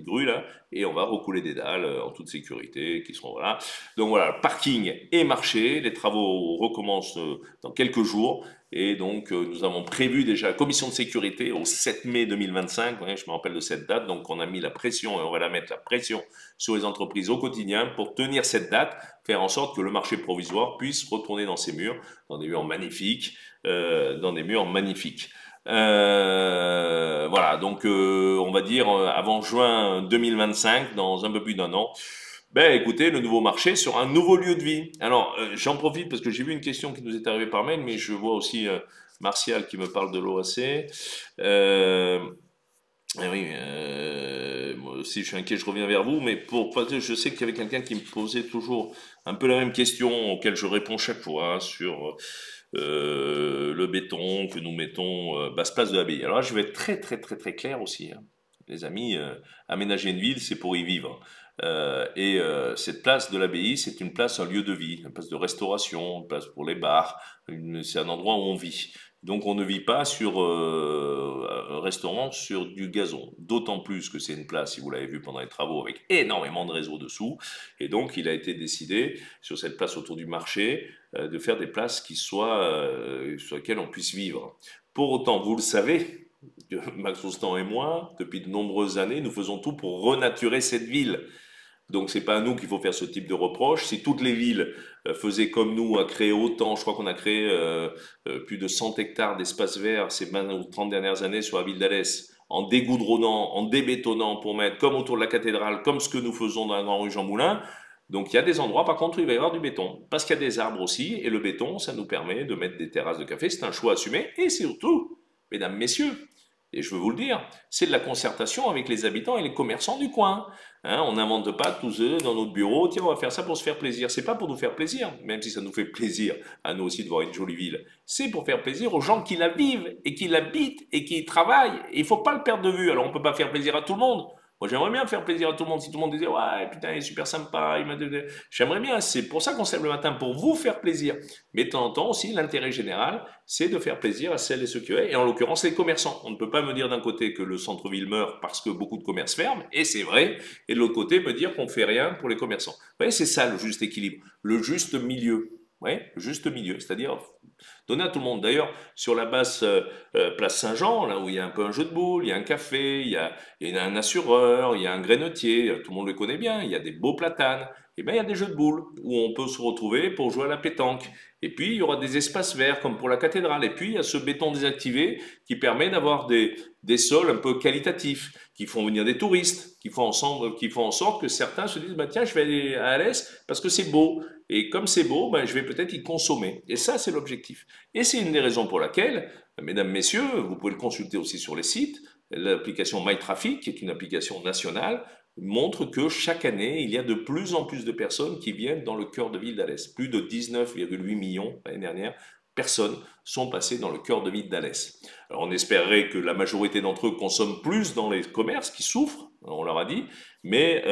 grue là, et on va recouler des dalles en toute sécurité, qui seront voilà. Donc voilà, parking et marché, les travaux recommencent dans quelques jours, et donc nous avons prévu déjà la commission de sécurité au 7 mai 2025, ouais, je me rappelle de cette date, donc on a mis la pression, et on va la mettre la pression sur les entreprises au quotidien pour tenir cette date, faire en sorte que le marché provisoire puisse retourner dans ses murs, dans des murs magnifiques, voilà, donc on va dire avant juin 2025, dans un peu plus d'1 an, ben écoutez, le nouveau marché sera un nouveau lieu de vie. Alors j'en profite parce que j'ai vu une question qui nous est arrivée par mail, mais je vois aussi Martial qui me parle de l'OAC. Eh oui, moi aussi je suis inquiet, je reviens vers vous, mais je sais qu'il y avait quelqu'un qui me posait toujours un peu la même question auquel je réponds chaque fois sur le béton que nous mettons basse-place de l'abbaye. Alors là, je vais être très très très très clair aussi, hein. Les amis, aménager une ville, c'est pour y vivre. Cette place de l'abbaye, c'est une place, un lieu de vie, une place de restauration, une place pour les bars, c'est un endroit où on vit. Donc on ne vit pas sur un restaurant sur du gazon. D'autant plus que c'est une place, si vous l'avez vu pendant les travaux, avec énormément de réseaux dessous. Et donc il a été décidé, sur cette place autour du marché, de faire des places qui soient sur lesquelles on puisse vivre. Pour autant, vous le savez, que Max Roustan et moi, depuis de nombreuses années, nous faisons tout pour renaturer cette ville. Donc c'est pas à nous qu'il faut faire ce type de reproche. Si toutes les villes faisaient comme nous, à créer autant, je crois qu'on a créé plus de 100 hectares d'espaces verts ces 20 ou 30 dernières années sur la ville d'Alès, en dégoudronnant, en débétonnant pour mettre comme autour de la cathédrale, comme ce que nous faisons dans la Grande Rue Jean Moulin. Donc il y a des endroits, par contre, où il va y avoir du béton, parce qu'il y a des arbres aussi, et le béton, ça nous permet de mettre des terrasses de café. C'est un choix assumé, et surtout, mesdames, messieurs, et je veux vous le dire, c'est de la concertation avec les habitants et les commerçants du coin. Hein, on n'invente pas tous dans notre bureau, tiens, on va faire ça pour se faire plaisir. C'est pas pour nous faire plaisir, même si ça nous fait plaisir à nous aussi de voir une jolie ville. C'est pour faire plaisir aux gens qui la vivent et qui l'habitent et qui y travaillent. Et il faut pas le perdre de vue. Alors on peut pas faire plaisir à tout le monde. Moi, j'aimerais bien faire plaisir à tout le monde. Si tout le monde disait, ouais, putain, il est super sympa, j'aimerais bien. C'est pour ça qu'on se lève le matin, pour vous faire plaisir. Mais de temps en temps aussi, l'intérêt général, c'est de faire plaisir à celles et ceux qui aiment, et en l'occurrence les commerçants. On ne peut pas me dire d'un côté que le centre-ville meurt parce que beaucoup de commerces ferment, et c'est vrai, et de l'autre côté me dire qu'on ne fait rien pour les commerçants. Vous voyez, c'est ça le juste équilibre, le juste milieu. Oui, juste milieu, c'est-à-dire donner à tout le monde. D'ailleurs, sur la basse place Saint-Jean, là où il y a un peu un jeu de boules, il y a un café, il y a un assureur, il y a un grainotier, tout le monde le connaît bien, il y a des beaux platanes, et bien il y a des jeux de boules où on peut se retrouver pour jouer à la pétanque. Et puis il y aura des espaces verts comme pour la cathédrale. Et puis il y a ce béton désactivé qui permet d'avoir des sols un peu qualitatifs, qui font venir des touristes, qui font en sorte que certains se disent bah, tiens, je vais aller à Alès parce que c'est beau. Et comme c'est beau, ben, je vais peut-être y consommer. Et ça, c'est l'objectif. Et c'est une des raisons pour laquelle, mesdames, messieurs, vous pouvez le consulter aussi sur les sites, l'application MyTraffic, qui est une application nationale, montre que chaque année, il y a de plus en plus de personnes qui viennent dans le cœur de ville d'Alès. Plus de 19,8 millions l'année dernière personnes sont passées dans le cœur de ville d'Alès. Alors on espérerait que la majorité d'entre eux consomment plus dans les commerces qui souffrent, on leur a dit, mais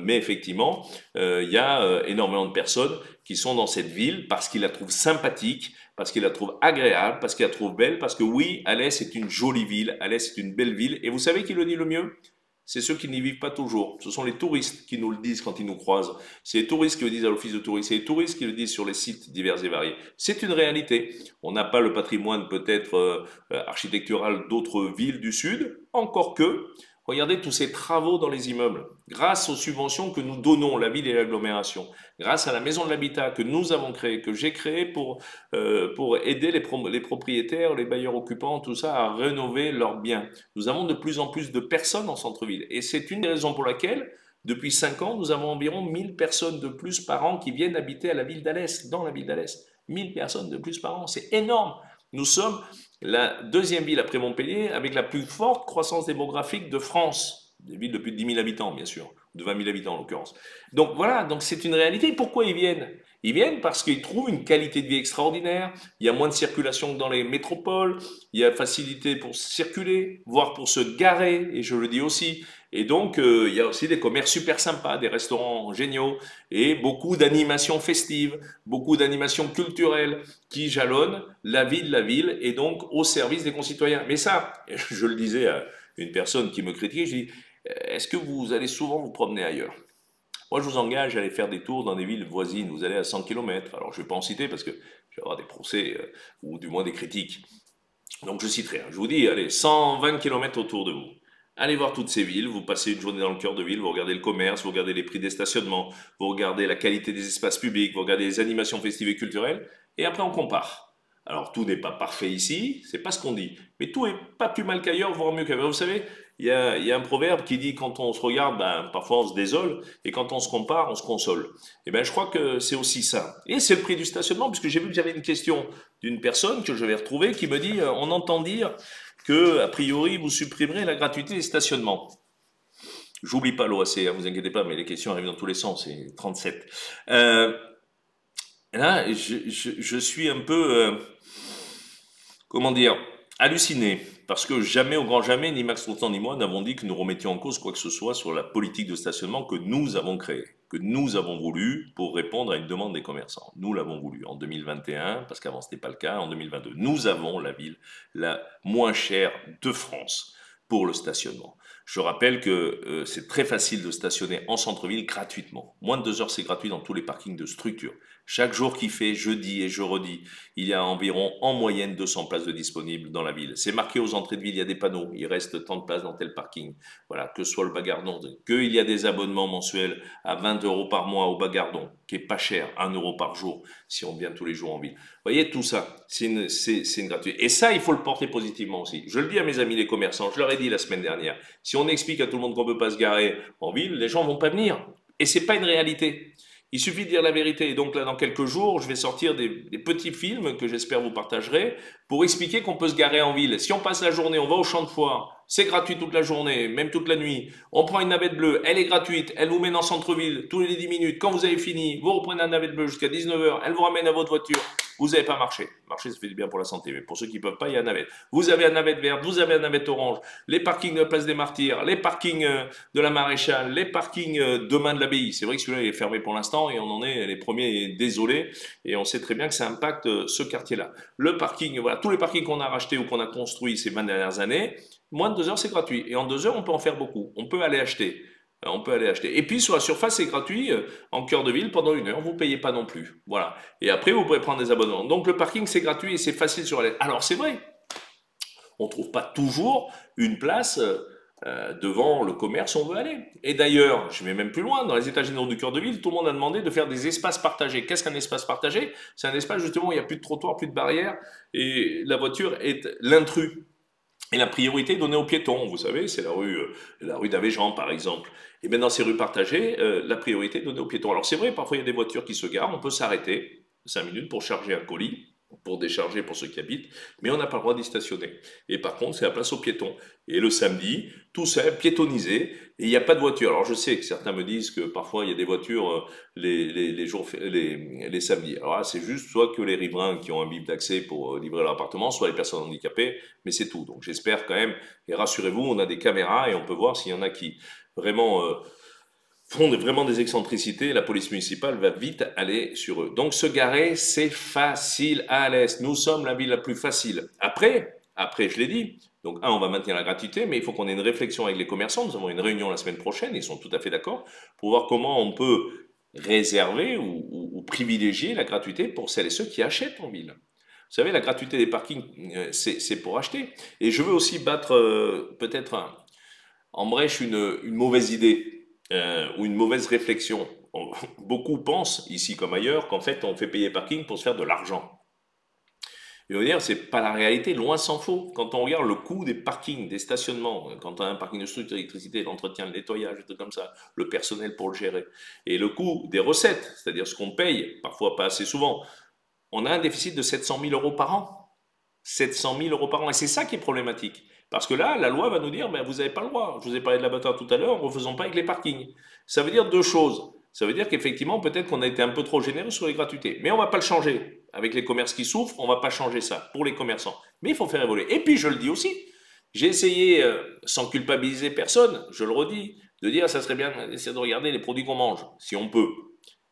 effectivement, il y a énormément de personnes qui sont dans cette ville parce qu'ils la trouvent sympathique, parce qu'ils la trouvent agréable, parce qu'ils la trouvent belle, parce que oui, Alès est une jolie ville, Alès est une belle ville, et vous savez qui le dit le mieux? C'est ceux qui n'y vivent pas toujours. Ce sont les touristes qui nous le disent quand ils nous croisent. C'est les touristes qui le disent à l'office de tourisme. C'est les touristes qui le disent sur les sites divers et variés. C'est une réalité. On n'a pas le patrimoine peut-être architectural d'autres villes du Sud, encore que. Regardez tous ces travaux dans les immeubles. Grâce aux subventions que nous donnons, la ville et l'agglomération, grâce à la maison de l'habitat que nous avons créée, que j'ai créée pour aider les propriétaires, les bailleurs occupants, tout ça, à rénover leurs biens. Nous avons de plus en plus de personnes en centre-ville. Et c'est une des raisons pour laquelle, depuis 5 ans, nous avons environ 1000 personnes de plus par an qui viennent habiter à la ville d'Alès, dans la ville d'Alès. 1000 personnes de plus par an, c'est énorme. Nous sommes la deuxième ville après Montpellier avec la plus forte croissance démographique de France. Des villes de plus de 10 000 habitants, bien sûr, de 20 000 habitants en l'occurrence. Donc voilà, donc c'est une réalité. Pourquoi ils viennent? Ils viennent parce qu'ils trouvent une qualité de vie extraordinaire, il y a moins de circulation que dans les métropoles, il y a facilité pour circuler, voire pour se garer, et je le dis aussi. Et donc, il y a aussi des commerces super sympas, des restaurants géniaux, et beaucoup d'animations festives, beaucoup d'animations culturelles qui jalonnent la vie de la ville, et donc au service des concitoyens. Mais ça, je le disais à une personne qui me critiquait, je dis, est-ce que vous allez souvent vous promener ailleurs? Moi, je vous engage à aller faire des tours dans des villes voisines. Vous allez à 100 km. Alors, je ne vais pas en citer parce que je vais avoir des procès ou du moins des critiques. Donc, je citerai. Je vous dis, allez, 120 km autour de vous. Allez voir toutes ces villes. Vous passez une journée dans le cœur de ville. Vous regardez le commerce, vous regardez les prix des stationnements, vous regardez la qualité des espaces publics, vous regardez les animations festives et culturelles. Et après, on compare. Alors, tout n'est pas parfait ici, c'est pas ce qu'on dit. Mais tout est pas plus mal qu'ailleurs, voire mieux qu'ailleurs. Vous savez, il y a un proverbe qui dit quand on se regarde, ben, parfois on se désole, et quand on se compare, on se console. Et ben, je crois que c'est aussi ça. Et c'est le prix du stationnement, puisque j'ai vu que j'avais une question d'une personne que je vais retrouver qui me dit, on entend dire que, a priori, vous supprimerez la gratuité des stationnements. J'oublie pas l'OAC, hein, vous inquiétez pas, mais les questions arrivent dans tous les sens, c'est 37. Là, je suis un peu, comment dire, halluciné, parce que jamais, au grand jamais, ni Max Trontan ni moi n'avons dit que nous remettions en cause quoi que ce soit sur la politique de stationnement que nous avons créée, que nous avons voulu pour répondre à une demande des commerçants. Nous l'avons voulu en 2021, parce qu'avant ce n'était pas le cas, en 2022. Nous avons la ville la moins chère de France pour le stationnement. Je rappelle que c'est très facile de stationner en centre-ville gratuitement. Moins de 2 heures, c'est gratuit dans tous les parkings de structure. Chaque jour qui fait, je dis et je redis, il y a environ en moyenne 200 places de disponibles dans la ville. C'est marqué aux entrées de ville, il y a des panneaux, il reste tant de places dans tel parking. Voilà, que ce soit le Bagardon, qu'il y a des abonnements mensuels à 20 € par mois au Bagardon, qui est pas cher, 1 € par jour, si on vient tous les jours en ville. Vous voyez, tout ça, c'est une gratuité. Et ça, il faut le porter positivement aussi. Je le dis à mes amis les commerçants, je leur ai dit la semaine dernière, si on explique à tout le monde qu'on ne peut pas se garer en ville, les gens vont pas venir. Et c'est pas une réalité. Il suffit de dire la vérité. Et donc là, dans quelques jours, je vais sortir des petits films que j'espère vous partagerez pour expliquer qu'on peut se garer en ville. Si on passe la journée, on va au champ de foire, c'est gratuit toute la journée, même toute la nuit. On prend une navette bleue, elle est gratuite, elle vous mène en centre-ville tous les 10 minutes. Quand vous avez fini, vous reprenez la navette bleue jusqu'à 19 h, elle vous ramène à votre voiture. Vous n'avez pas marché. Marcher, ça fait du bien pour la santé, mais pour ceux qui ne peuvent pas, il y a la navette. Vous avez la navette verte, vous avez la navette orange, les parkings de la place des Martyrs, les parkings de la Maréchale, les parkings demain de l'Abbaye. C'est vrai que celui-là est fermé pour l'instant et on en est les premiers désolés et on sait très bien que ça impacte ce quartier-là. Le parking, voilà, tous les parkings qu'on a rachetés ou qu'on a construits ces 20 dernières années, moins de 2 heures, c'est gratuit. Et en 2 heures, on peut en faire beaucoup. On peut aller acheter. On peut aller acheter. Et puis sur la surface, c'est gratuit en cœur de ville pendant 1 heure. Vous ne payez pas non plus. Voilà. Et après, vous pouvez prendre des abonnements. Donc le parking, c'est gratuit et c'est facile sur la. Alors c'est vrai, on ne trouve pas toujours une place devant le commerce où on veut aller. Et d'ailleurs, je vais même plus loin, dans les états généraux du cœur de ville, tout le monde a demandé de faire des espaces partagés. Qu'est-ce qu'un espace partagé? C'est un espace justement où il n'y a plus de trottoir, plus de barrières et la voiture est l'intrus. Et la priorité est donnée aux piétons, vous savez, c'est la rue d'Avéjean par exemple. Et bien dans ces rues partagées, la priorité est donnée aux piétons. Alors c'est vrai, parfois il y a des voitures qui se garent, on peut s'arrêter 5 minutes pour charger un colis, pour décharger pour ceux qui habitent, mais on n'a pas le droit d'y stationner. Et par contre, c'est la place aux piétons. Et le samedi, tout ça est piétonnisé, et il n'y a pas de voiture. Alors je sais que certains me disent que parfois il y a des voitures les samedis. Alors là, c'est juste soit que les riverains qui ont un bip d'accès pour livrer leur appartement, soit les personnes handicapées, mais c'est tout. Donc j'espère quand même, et rassurez-vous, on a des caméras et on peut voir s'il y en a qui vraiment font vraiment des excentricités, la police municipale va vite aller sur eux. Donc se garer, c'est facile à l'Est. Nous sommes la ville la plus facile. Après, je l'ai dit, donc on va maintenir la gratuité, mais il faut qu'on ait une réflexion avec les commerçants. Nous avons une réunion la semaine prochaine, ils sont tout à fait d'accord, pour voir comment on peut réserver ou privilégier la gratuité pour celles et ceux qui achètent en ville. Vous savez, la gratuité des parkings, c'est pour acheter. Et je veux aussi battre peut-être en brèche une mauvaise idée ou une mauvaise réflexion. Beaucoup pensent, ici comme ailleurs, qu'en fait on fait payer parking pour se faire de l'argent. Et on va dire, c'est pas la réalité, loin s'en faut. Quand on regarde le coût des parkings, des stationnements, quand on a un parking de structure d'électricité, l'entretien, le nettoyage, des trucs comme ça, le personnel pour le gérer, et le coût des recettes, c'est-à-dire ce qu'on paye, parfois pas assez souvent, on a un déficit de 700 000 euros par an. 700 000 euros par an. Et c'est ça qui est problématique. Parce que là, la loi va nous dire, ben, vous n'avez pas le droit. Je vous ai parlé de l'abattoir tout à l'heure, ne refaisons pas avec les parkings. Ça veut dire deux choses. Ça veut dire qu'effectivement, peut-être qu'on a été un peu trop généreux sur les gratuités. Mais on ne va pas le changer. Avec les commerces qui souffrent, on ne va pas changer ça pour les commerçants. Mais il faut faire évoluer. Et puis, je le dis aussi, j'ai essayé, sans culpabiliser personne, je le redis, de dire, ça serait bien d'essayer de regarder les produits qu'on mange, si on peut.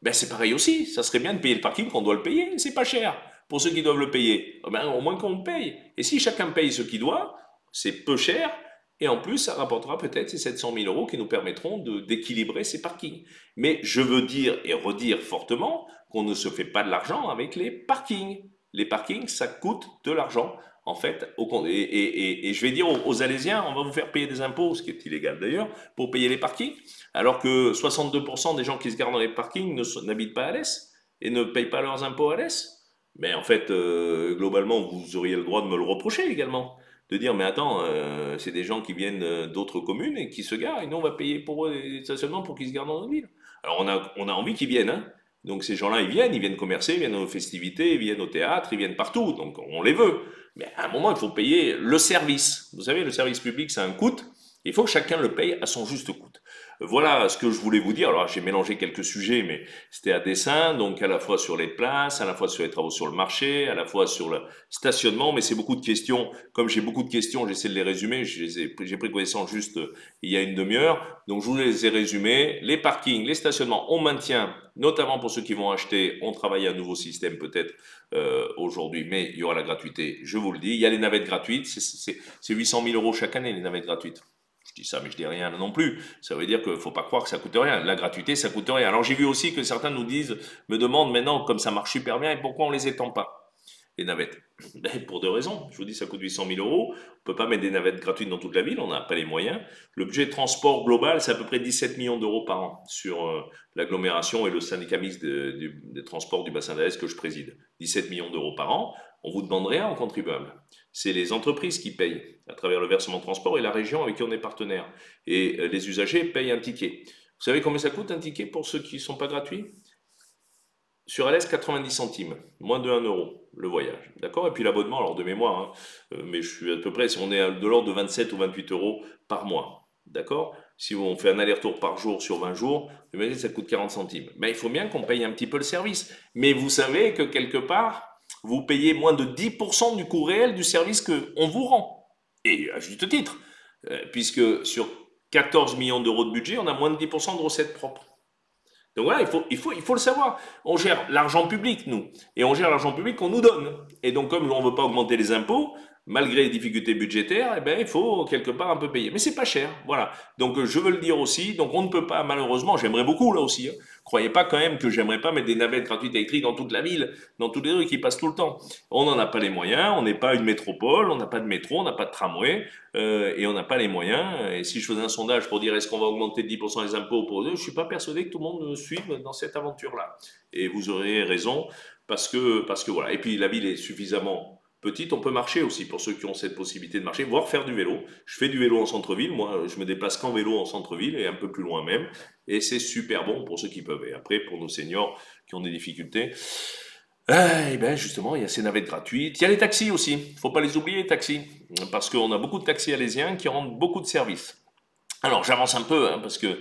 Ben, c'est pareil aussi. Ça serait bien de payer le parking qu'on doit le payer. C'est pas cher. Pour ceux qui doivent le payer, ben, au moins qu'on le paye. Et si chacun paye ce qu'il doit, c'est peu cher, et en plus, ça rapportera peut-être ces 700 000 euros qui nous permettront d'équilibrer ces parkings. Mais je veux dire et redire fortement qu'on ne se fait pas de l'argent avec les parkings. Les parkings, ça coûte de l'argent, en fait. Et je vais dire aux Alésiens, on va vous faire payer des impôts, ce qui est illégal d'ailleurs, pour payer les parkings, alors que 62% des gens qui se gardent dans les parkings n'habitent pas à l'Est et ne payent pas leurs impôts à l'Est. Mais en fait, globalement, vous auriez le droit de me le reprocher également. De dire, mais attends, c'est des gens qui viennent d'autres communes et qui se garent, et nous, on va payer pour eux des stationnements pour qu'ils se gardent dans nos villes. Alors, on a envie qu'ils viennent, hein. Donc, ces gens-là, ils viennent commercer, ils viennent aux festivités, ils viennent au théâtre, ils viennent partout. Donc, on les veut. Mais à un moment, il faut payer le service. Vous savez, le service public, ça a un coût. Il faut que chacun le paye à son juste coût. Voilà ce que je voulais vous dire. Alors, j'ai mélangé quelques sujets, mais c'était à dessein, donc à la fois sur les places, à la fois sur les travaux sur le marché, à la fois sur le stationnement, mais c'est beaucoup de questions. Comme j'ai beaucoup de questions, j'essaie de les résumer. J'ai pris connaissance juste il y a une demi-heure, donc je vous les ai résumés. Les parkings, les stationnements, on maintient, notamment pour ceux qui vont acheter. On travaille à un nouveau système peut-être aujourd'hui, mais il y aura la gratuité, je vous le dis. Il y a les navettes gratuites, c'est 800 000 euros chaque année, les navettes gratuites. Je dis ça, mais je dis rien non plus. Ça veut dire qu'il ne faut pas croire que ça coûte rien. La gratuité, ça coûte rien. Alors j'ai vu aussi que certains me demandent maintenant, comme ça marche super bien, et pourquoi on les étend pas, les navettes? Ben, pour deux raisons. Je vous dis, ça coûte 800 000 euros. On ne peut pas mettre des navettes gratuites dans toute la ville, on n'a pas les moyens. Le budget de transport global, c'est à peu près 17 millions d'euros par an sur l'agglomération et le syndicat mixte des transports du bassin d'Alès que je préside. 17 millions d'euros par an. On vous demande rien aux contribuables. C'est les entreprises qui payent à travers le versement de transport et la région avec qui on est partenaire. Et les usagers payent un ticket. Vous savez combien ça coûte un ticket pour ceux qui ne sont pas gratuits? Sur Alès, 90 centimes, moins de 1 euro le voyage. D'accord? Et puis l'abonnement, alors de mémoire, hein, mais je suis à peu près, on est de l'ordre de 27 ou 28 euros par mois. D'accord? Si on fait un aller-retour par jour sur 20 jours, imaginez, ça coûte 40 centimes. Mais il faut bien qu'on paye un petit peu le service. Mais vous savez que quelque part, vous payez moins de 10% du coût réel du service qu'on vous rend. Et à juste titre, puisque sur 14 millions d'euros de budget, on a moins de 10% de recettes propres. Donc voilà, il faut le savoir. On gère l'argent public, nous, et on gère l'argent public qu'on nous donne. Et donc, comme on ne veut pas augmenter les impôts, malgré les difficultés budgétaires, eh ben, il faut quelque part un peu payer. Mais c'est pas cher, voilà. Donc, je veux le dire aussi. Donc, on ne peut pas, malheureusement, j'aimerais beaucoup là aussi. Hein. Croyez pas quand même que j'aimerais pas mettre des navettes gratuites électriques dans toute la ville, dans tous les rues qui passent tout le temps. On n'en a pas les moyens. On n'est pas une métropole. On n'a pas de métro. On n'a pas de tramway. Et on n'a pas les moyens. Et si je faisais un sondage pour dire est-ce qu'on va augmenter de 10% les impôts pour eux, je suis pas persuadé que tout le monde me suive dans cette aventure-là. Et vous aurez raison parce que voilà. Et puis la ville est suffisamment petite, on peut marcher aussi pour ceux qui ont cette possibilité de marcher, voire faire du vélo. Je fais du vélo en centre-ville, moi je me déplace qu'en vélo en centre-ville et un peu plus loin même, et c'est super bon pour ceux qui peuvent. Et après pour nos seniors qui ont des difficultés, Eh ben justement, il y a ces navettes gratuites. Il y a les taxis aussi. Il ne faut pas les oublier, les taxis. Parce qu'on a beaucoup de taxis alésiens qui rendent beaucoup de services. Alors j'avance un peu, hein, parce que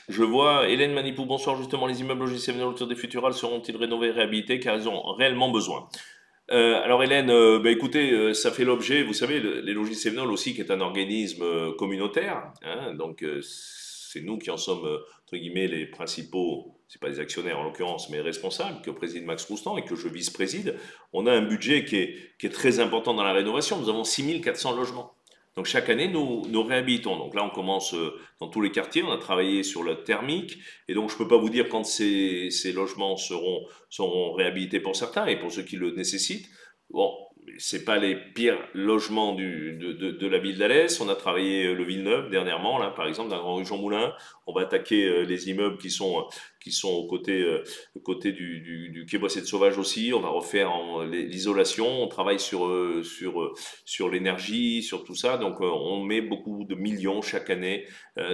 je vois Hélène Manipou, bonsoir, justement, les immeubles logiciels autour des Futurales seront-ils rénovés et réhabilités car ils ont réellement besoin. Alors Hélène, bah, écoutez, ça fait l'objet, vous savez, les logis Sévenol aussi, qui est un organisme communautaire, hein, donc c'est nous qui en sommes, entre guillemets, les principaux, c'est pas les actionnaires en l'occurrence, mais responsables, que préside Max Roustan et que je vice-préside. On a un budget qui est très important dans la rénovation, nous avons 6400 logements. Donc chaque année, nous réhabilitons. Donc là, on commence dans tous les quartiers, on a travaillé sur la thermique, et donc je ne peux pas vous dire quand ces logements seront réhabilités pour certains et pour ceux qui le nécessitent. Bon, c'est pas les pires logements de la ville d'Alès. On a travaillé le Villeneuve dernièrement, là, par exemple, dans la Grande Rue Jean Moulin. On va attaquer les immeubles qui sont aux côtés du quai Boissé de Sauvage aussi. On va refaire l'isolation. On travaille sur l'énergie, sur tout ça. Donc, on met beaucoup de millions chaque année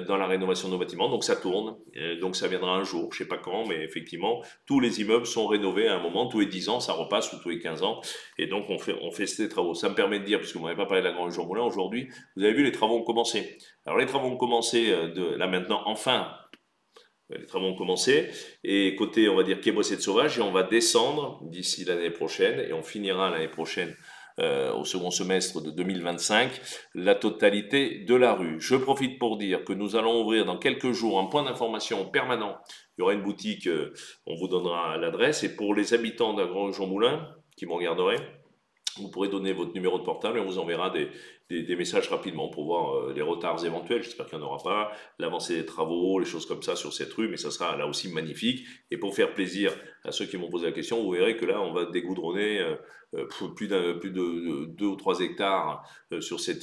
dans la rénovation de nos bâtiments. Donc, ça tourne. Donc, ça viendra un jour. Je sais pas quand, mais effectivement, tous les immeubles sont rénovés à un moment. Tous les 10 ans, ça repasse, ou tous les 15 ans. Et donc, on fait ces travaux. Ça me permet de dire, puisque vous m'avez pas parlé de la Grande Jean Moulin aujourd'hui, vous avez vu, les travaux ont commencé. Alors, les travaux ont commencé là maintenant, enfin. Les travaux ont commencé. Et côté, on va dire, quai Boissé de Sauvage, et on va descendre d'ici l'année prochaine, et on finira l'année prochaine, au second semestre de 2025, la totalité de la rue. Je profite pour dire que nous allons ouvrir dans quelques jours un point d'information permanent. Il y aura une boutique, on vous donnera l'adresse. Et pour les habitants de la Grande Jean Moulin, qui m'en regarderaient, vous pourrez donner votre numéro de portable et on vous enverra des messages rapidement pour voir les retards éventuels. J'espère qu'il n'y en aura pas, l'avancée des travaux, les choses comme ça sur cette rue, mais ça sera là aussi magnifique. Et pour faire plaisir à ceux qui m'ont posé la question, vous verrez que là, on va dégoudronner plus de 2 ou 3 hectares sur cette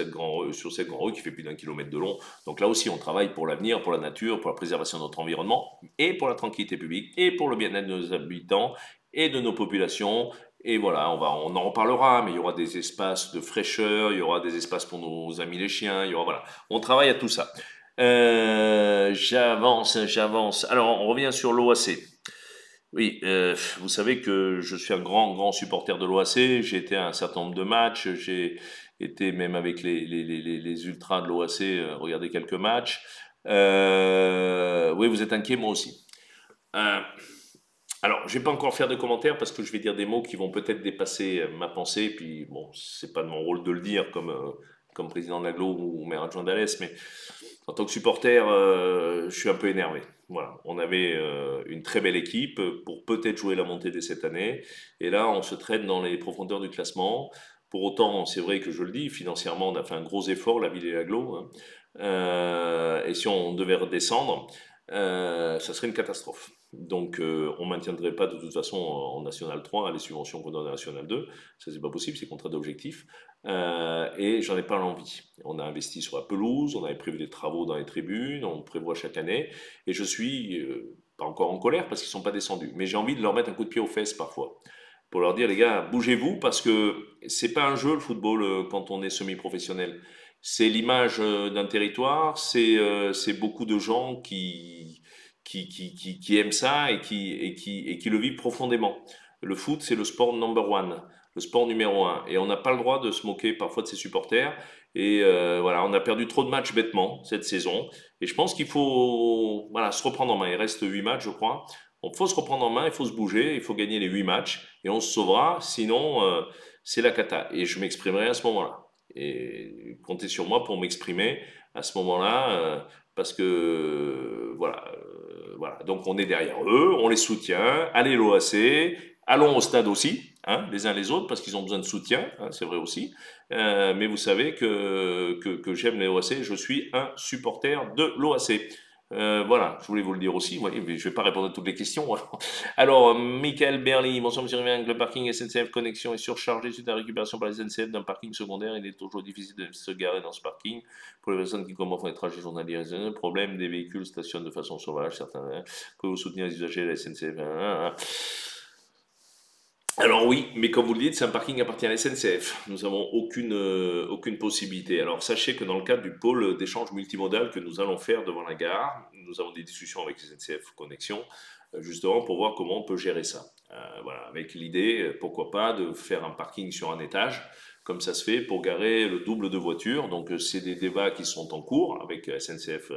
grande rue qui fait plus d'1 kilomètre de long. Donc là aussi, on travaille pour l'avenir, pour la nature, pour la préservation de notre environnement et pour la tranquillité publique et pour le bien-être de nos habitants et de nos populations. Et voilà, on en reparlera, mais il y aura des espaces de fraîcheur, il y aura des espaces pour nos amis les chiens, il y aura, voilà. On travaille à tout ça. J'avance. Alors, on revient sur l'OAC. Oui, vous savez que je suis un grand, grand supporter de l'OAC. J'ai été à un certain nombre de matchs. J'ai été même avec les ultras de l'OAC, regarder quelques matchs. Oui, vous êtes inquiet, moi aussi. Euh, alors, je vais pas encore faire de commentaires parce que je vais dire des mots qui vont peut-être dépasser ma pensée. Puis, bon, c'est pas de mon rôle de le dire comme président de l'aglo ou maire adjoint d'Alès, mais en tant que supporter, je suis un peu énervé. Voilà, on avait une très belle équipe pour peut-être jouer la montée dès cette année, et là, on se traîne dans les profondeurs du classement. Pour autant, c'est vrai que je le dis, financièrement, on a fait un gros effort, la ville et l'aglo, hein. Et si on devait redescendre, ça serait une catastrophe. Donc, on ne maintiendrait pas de toute façon en National 3 les subventions qu'on donne à National 2. Ça, c'est pas possible, c'est contrat d'objectif. Et j'en ai pas l'envie. On a investi sur la pelouse, on avait prévu des travaux dans les tribunes, on prévoit chaque année. Et je suis pas encore en colère parce qu'ils sont pas descendus. Mais j'ai envie de leur mettre un coup de pied aux fesses parfois. Pour leur dire, les gars, bougez-vous parce que c'est pas un jeu le football quand on est semi-professionnel. C'est l'image d'un territoire, c'est beaucoup de gens qui aiment ça et qui le vivent profondément. Le foot, c'est le sport number one, le sport numéro un. Et on n'a pas le droit de se moquer parfois de ses supporters. Et voilà, on a perdu trop de matchs bêtement cette saison. Et je pense qu'il faut voilà, se reprendre en main. Il reste 8 matchs, je crois. Il faut se reprendre en main, il faut se bouger, il faut gagner les 8 matchs. Et on se sauvera, sinon c'est la cata. Et je m'exprimerai à ce moment-là. Et comptez sur moi pour m'exprimer à ce moment-là, parce que voilà. Donc on est derrière eux, on les soutient. Allez l'OAC, allons au stade aussi, hein, les uns les autres, parce qu'ils ont besoin de soutien, hein, c'est vrai aussi. Mais vous savez que j'aime les OAC, je suis un supporter de l'OAC. Voilà, je voulais vous le dire aussi, oui, mais je ne vais pas répondre à toutes les questions. Alors, Michael Berly, bonsoir Monsieur Rivien, le parking SNCF Connexion est surchargé suite à la récupération par la SNCF d'un parking secondaire. Il est toujours difficile de se garer dans ce parking. Pour les personnes qui commencent les trajets journaliers, le problème des véhicules stationnent de façon sauvage. Certains, hein. Pouvez-vous soutenir les usagers de la SNCF? Alors oui, mais comme vous le dites, c'est un parking qui appartient à la SNCF. Nous n'avons aucune possibilité. Alors sachez que dans le cadre du pôle d'échange multimodal que nous allons faire devant la gare, nous avons des discussions avec SNCF Connexion. justement pour voir comment on peut gérer ça. Voilà, avec l'idée, pourquoi pas, de faire un parking sur un étage, comme ça se fait pour garer le double de voitures. Donc c'est des débats qui sont en cours avec SNCF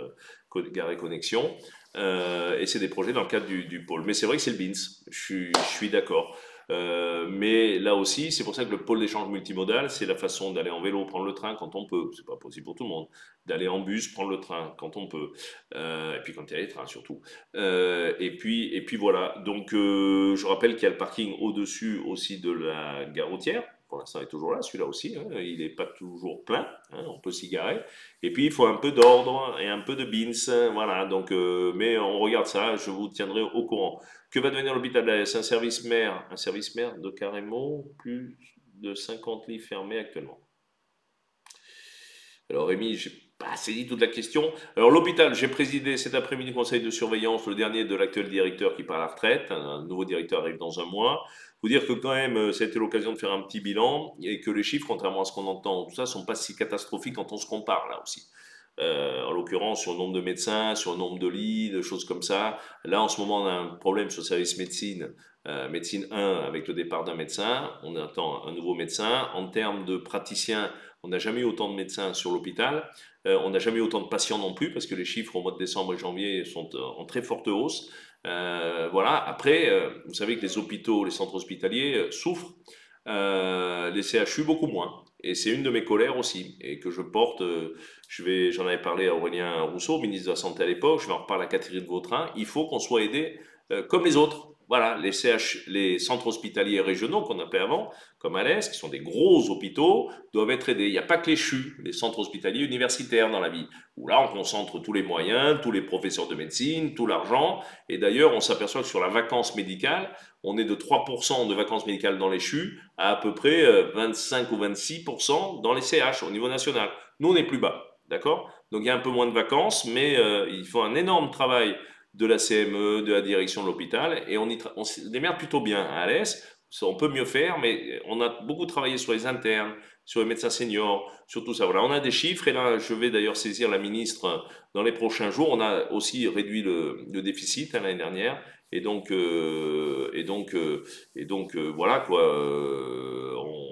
Gare et Connexion, et c'est des projets dans le cadre du pôle. Mais c'est vrai que c'est le BINS, je suis d'accord. Mais là aussi, c'est pour ça que le pôle d'échange multimodal, c'est la façon d'aller en vélo, prendre le train quand on peut. C'est pas possible pour tout le monde. D'aller en bus, prendre le train quand on peut. Et puis quand il y a les trains surtout. Et puis voilà. Donc je rappelle qu'il y a le parking au-dessus aussi de la gare routière. Pour l'instant, il est toujours là, celui-là aussi. Hein. Il n'est pas toujours plein. Hein. On peut s'y garer. Et puis, il faut un peu d'ordre et un peu de bins. Voilà. Donc, mais on regarde ça. Je vous tiendrai au courant. Que va devenir l'hôpital d'Alès? Un service mère de carrément plus de 50 lits fermés actuellement. Alors Rémi, j'ai pas assez dit toute la question. Alors l'hôpital, j'ai présidé cet après-midi le conseil de surveillance, le dernier de l'actuel directeur qui part à la retraite. Un nouveau directeur arrive dans un mois. Faut dire que quand même, ça a été l'occasion de faire un petit bilan et que les chiffres, contrairement à ce qu'on entend, tout ça, sont pas si catastrophiques quand on se compare là aussi. En l'occurrence, sur le nombre de médecins, sur le nombre de lits, de choses comme ça. Là, en ce moment, on a un problème sur le service médecine, médecine 1, avec le départ d'un médecin. On attend un nouveau médecin. En termes de praticiens, on n'a jamais eu autant de médecins sur l'hôpital. On n'a jamais eu autant de patients non plus, parce que les chiffres au mois de décembre et janvier sont en très forte hausse. Voilà. Après, vous savez que les hôpitaux, les centres hospitaliers souffrent. Les CHU beaucoup moins. Et c'est une de mes colères aussi, et que je porte. J'en avais parlé à Aurélien Rousseau, ministre de la Santé à l'époque. Je vais en reparler à Catherine Vautrin. Il faut qu'on soit aidé comme les autres. Voilà, les centres hospitaliers régionaux qu'on appelait avant, comme Alès, qui sont des gros hôpitaux, doivent être aidés. Il n'y a pas que les CHU, les centres hospitaliers universitaires dans la vie, où là on concentre tous les moyens, tous les professeurs de médecine, tout l'argent. Et d'ailleurs, on s'aperçoit que sur la vacance médicale, on est de 3% de vacances médicales dans les CHU à peu près 25 ou 26% dans les CH au niveau national. Nous, on est plus bas, d'accord? Donc il y a un peu moins de vacances, mais il faut un énorme travail de la CME, de la direction de l'hôpital, et on se démerde plutôt bien à Alès. On peut mieux faire, mais on a beaucoup travaillé sur les internes, sur les médecins seniors, sur tout ça. Voilà, on a des chiffres, et là, je vais d'ailleurs saisir la ministre dans les prochains jours. On a aussi réduit le déficit l'année dernière, et donc, voilà quoi,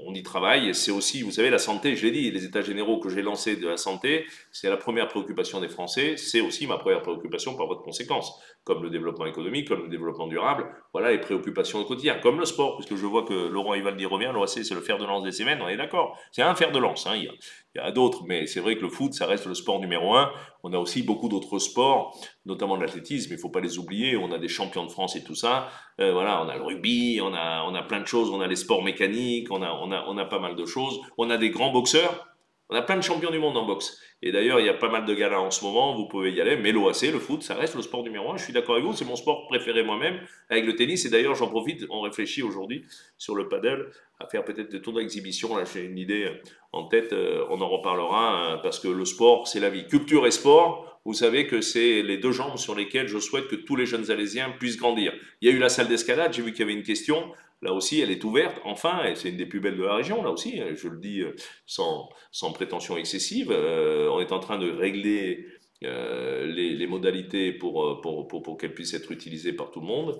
on y travaille. Et c'est aussi, vous savez, la santé, je l'ai dit, les états généraux que j'ai lancés de la santé, c'est la première préoccupation des Français, c'est aussi ma première préoccupation par votre conséquence, comme le développement économique, comme le développement durable, voilà les préoccupations au quotidien, comme le sport, puisque je vois que Laurent Ivaldi revient, l'OAC c'est le fer de lance des semaines, on est d'accord, c'est un fer de lance, hein, il y a d'autres, mais c'est vrai que le foot, ça reste le sport numéro un. On a aussi beaucoup d'autres sports, notamment de l'athlétisme, il ne faut pas les oublier. On a des champions de France et tout ça. Voilà, on a le rugby, on a plein de choses. On a les sports mécaniques, on a pas mal de choses. On a des grands boxeurs. On a plein de champions du monde en boxe. Et d'ailleurs, il y a pas mal de galas en ce moment, vous pouvez y aller. Mais l'OAC, le foot, ça reste le sport numéro un. Je suis d'accord avec vous, c'est mon sport préféré moi-même, avec le tennis. Et d'ailleurs, j'en profite, on réfléchit aujourd'hui sur le paddle à faire peut-être des tours d'exhibition. Là, j'ai une idée en tête, on en reparlera, parce que le sport, c'est la vie. Culture et sport, vous savez que c'est les deux jambes sur lesquelles je souhaite que tous les jeunes Alésiens puissent grandir. Il y a eu la salle d'escalade, j'ai vu qu'il y avait une question. Là aussi, elle est ouverte, enfin, et c'est une des plus belles de la région, là aussi, je le dis sans prétention excessive. On est en train de régler les modalités pour qu'elles puissent être utilisées par tout le monde.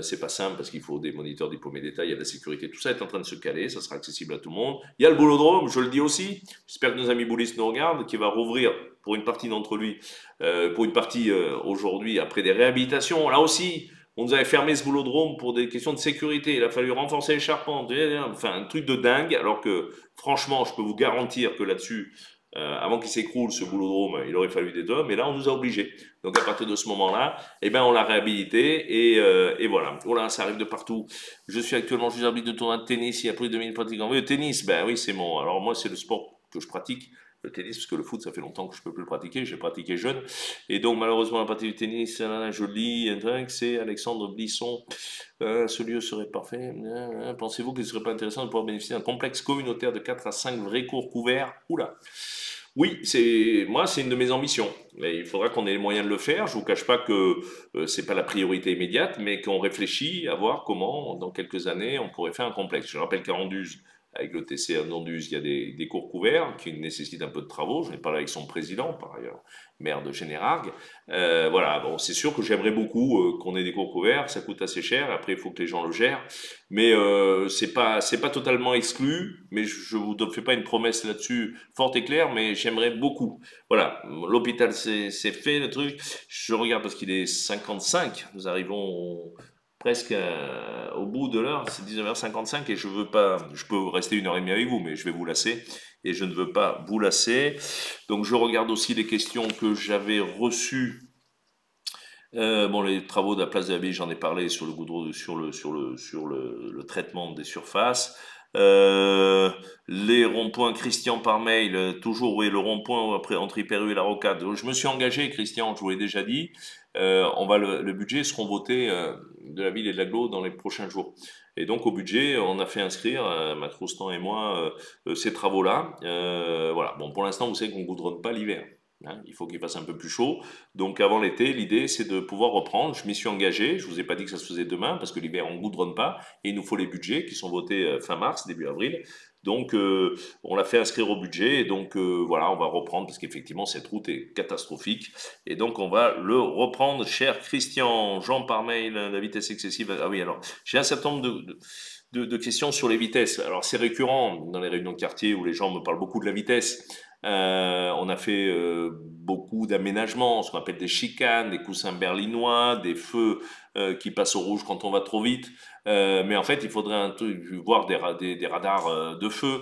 C'est pas simple parce qu'il faut des moniteurs diplômés d'État, il y a de la sécurité, tout ça est en train de se caler, ça sera accessible à tout le monde. Il y a le boulodrome, je le dis aussi, j'espère que nos amis boulistes nous regardent, qui va rouvrir pour une partie d'entre lui, pour une partie aujourd'hui après des réhabilitations, là aussi. On nous avait fermé ce boulodrome pour des questions de sécurité. Il a fallu renforcer les charpentes. Enfin, un truc de dingue. Alors que, franchement, je peux vous garantir que là-dessus, avant qu'il s'écroule, ce boulodrome, il aurait fallu des hommes. Et là, on nous a obligés. Donc, à partir de ce moment-là, eh ben, on l'a réhabilité. Et voilà. Voilà, ça arrive de partout. Je suis actuellement juge arbitre de tournoi de tennis. Il y a plus de 2000 pratiquants. Oui, le tennis, ben oui, c'est mon. Alors, moi, c'est le sport que je pratique. Le tennis, parce que le foot, ça fait longtemps que je peux plus le pratiquer. J'ai pratiqué jeune. Et donc, malheureusement, la partie du tennis, je lis, c'est Alexandre Blisson. Ce lieu serait parfait. Pensez-vous qu'il ne serait pas intéressant de pouvoir bénéficier d'un complexe communautaire de 4 à 5 vrais cours couverts? Oula! Oui, c'est une de mes ambitions. Mais il faudra qu'on ait les moyens de le faire. Je vous cache pas que c'est pas la priorité immédiate, mais qu'on réfléchit à voir comment, dans quelques années, on pourrait faire un complexe. Je rappelle qu'à Anduze, avec le TC à Nondus, il y a des cours couverts qui nécessitent un peu de travaux. J'en ai parlé avec son président, par ailleurs, maire de Générargues. Voilà, bon, c'est sûr que j'aimerais beaucoup qu'on ait des cours couverts, ça coûte assez cher, après il faut que les gens le gèrent, mais c'est pas totalement exclu, mais je vous fais pas une promesse là-dessus forte et claire, mais j'aimerais beaucoup. Voilà, l'hôpital c'est fait, le truc, je regarde parce qu'il est 55, nous arrivons presque au bout de l'heure, c'est 19h55 et je veux pas, je peux rester 1 heure et demie avec vous, mais je vais vous lasser et je ne veux pas vous lasser. Donc je regarde aussi les questions que j'avais reçues. Bon, les travaux de la place de la Ville, j'en ai parlé sur le goudron, le traitement des surfaces. Euh, les ronds-points Christian par mail, toujours, oui, le rond-point après entre Hyper-U et la Rocade. Je me suis engagé, Christian, je vous l'ai déjà dit. Le budget seront votés de la ville et de l'agglo dans les prochains jours. Et donc au budget, on a fait inscrire, Matt Roustan et moi, ces travaux-là. Voilà. Bon, pour l'instant, vous savez qu'on ne goudronne pas l'hiver. Hein, il faut qu'il fasse un peu plus chaud. Donc avant l'été, l'idée c'est de pouvoir reprendre. Je m'y suis engagé. Je vous ai pas dit que ça se faisait demain parce que l'hiver on goudronne pas et il nous faut les budgets qui sont votés fin mars, début avril. Donc on l'a fait inscrire au budget et donc voilà, on va reprendre parce qu'effectivement cette route est catastrophique et donc on va le reprendre. Cher Christian, Jean par mail, la vitesse excessive. Ah oui, alors j'ai un certain nombre de questions sur les vitesses. Alors c'est récurrent dans les réunions de quartier où les gens me parlent beaucoup de la vitesse. On a fait beaucoup d'aménagements, ce qu'on appelle des chicanes, des coussins berlinois, des feux qui passent au rouge quand on va trop vite. Mais en fait, il faudrait voir des radars de feu.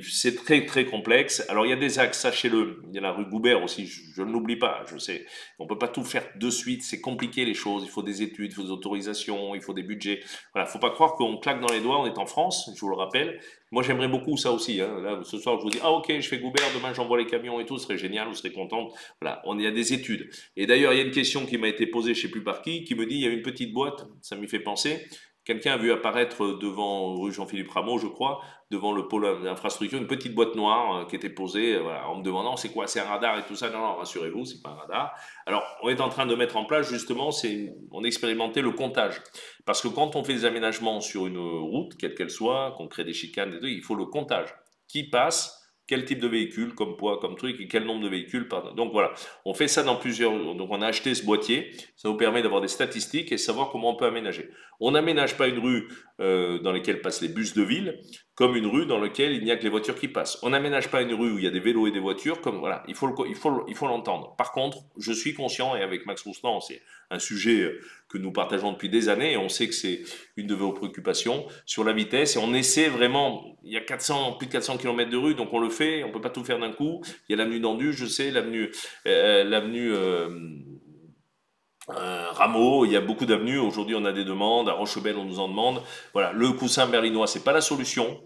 C'est très très complexe. Alors il y a des axes, sachez-le. Il y a la rue Goubert aussi, je ne l'oublie pas. Je sais, on peut pas tout faire de suite. C'est compliqué les choses. Il faut des études, il faut des autorisations, il faut des budgets. Voilà, faut pas croire qu'on claque dans les doigts. On est en France, je vous le rappelle. Moi, j'aimerais beaucoup ça aussi. Hein. Là, ce soir, je vous dis, ah ok, je fais Goubert, demain j'envoie les camions et tout, ce serait génial, vous serez contente. Voilà, il y a des études. Et d'ailleurs, il y a une question qui m'a été posée, je sais plus par qui me dit, il y a une petite boîte, ça m'y fait penser. Quelqu'un a vu apparaître devant rue Jean-Philippe Rameau, je crois, devant le pôle d'infrastructure, une petite boîte noire qui était posée, voilà, en me demandant c'est quoi, c'est un radar et tout ça. Non, non, rassurez-vous, c'est pas un radar. Alors, on est en train de mettre en place justement, on expérimentait le comptage. Parce que quand on fait des aménagements sur une route, quelle qu'elle soit, qu'on crée des chicanes, des trucs, il faut le comptage. Qui passe, quel type de véhicule, comme poids, comme truc, et quel nombre de véhicules. Donc voilà, on fait ça dans plusieurs. Donc on a acheté ce boîtier, ça nous permet d'avoir des statistiques et savoir comment on peut aménager. On n'aménage pas une rue dans laquelle passent les bus de ville, comme une rue dans laquelle il n'y a que les voitures qui passent. On n'aménage pas une rue où il y a des vélos et des voitures, comme voilà, il faut l'entendre. Par contre, je suis conscient, et avec Max Roustan, c'est un sujet que nous partageons depuis des années, et on sait que c'est une de vos préoccupations, sur la vitesse, et on essaie vraiment, il y a plus de 400 km de rue, donc on le fait, on peut pas tout faire d'un coup. Il y a l'avenue d'Andu, je sais, l'avenue Rameau, il y a beaucoup d'avenues. Aujourd'hui, on a des demandes. À Rochebelle, on nous en demande. Voilà, le coussin berlinois, c'est pas la solution.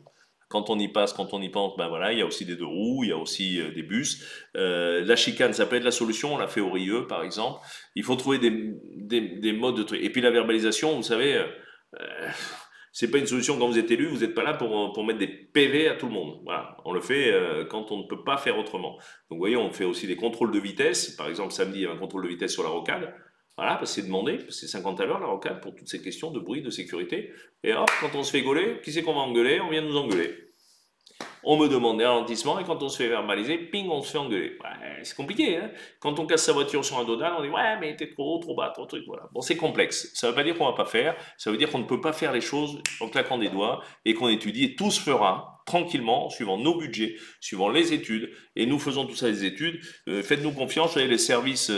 Quand on y passe, quand on y pense, ben voilà, il y a aussi des deux roues, il y a aussi des bus. La chicane, ça peut être la solution. On l'a fait au Rieux, par exemple. Il faut trouver des modes de trucs. Et puis la verbalisation, vous savez, c'est pas une solution quand vous êtes élu. Vous n'êtes pas là pour mettre des PV à tout le monde. Voilà, on le fait quand on ne peut pas faire autrement. Donc, vous voyez, on fait aussi des contrôles de vitesse. Par exemple, samedi, il y a un contrôle de vitesse sur la rocade. Voilà, parce que c'est demandé, c'est 50 à l'heure la rocade pour toutes ces questions de bruit, de sécurité. Et hop, quand on se fait gauler, qui c'est qu'on va engueuler? On vient de nous engueuler. On me demande des ralentissements et quand on se fait verbaliser, ping, on se fait engueuler. Ouais, c'est compliqué, hein. Quand on casse sa voiture sur un dos d'âne, on dit ouais, mais t'es trop haut, trop bas, trop truc, voilà. Bon, c'est complexe. Ça veut pas dire qu'on va pas faire, ça veut dire qu'on ne peut pas faire les choses en claquant des doigts et qu'on étudie et tout se fera tranquillement, suivant nos budgets, suivant les études, et nous faisons tout ça les études. Faites-nous confiance, vous voyez, les services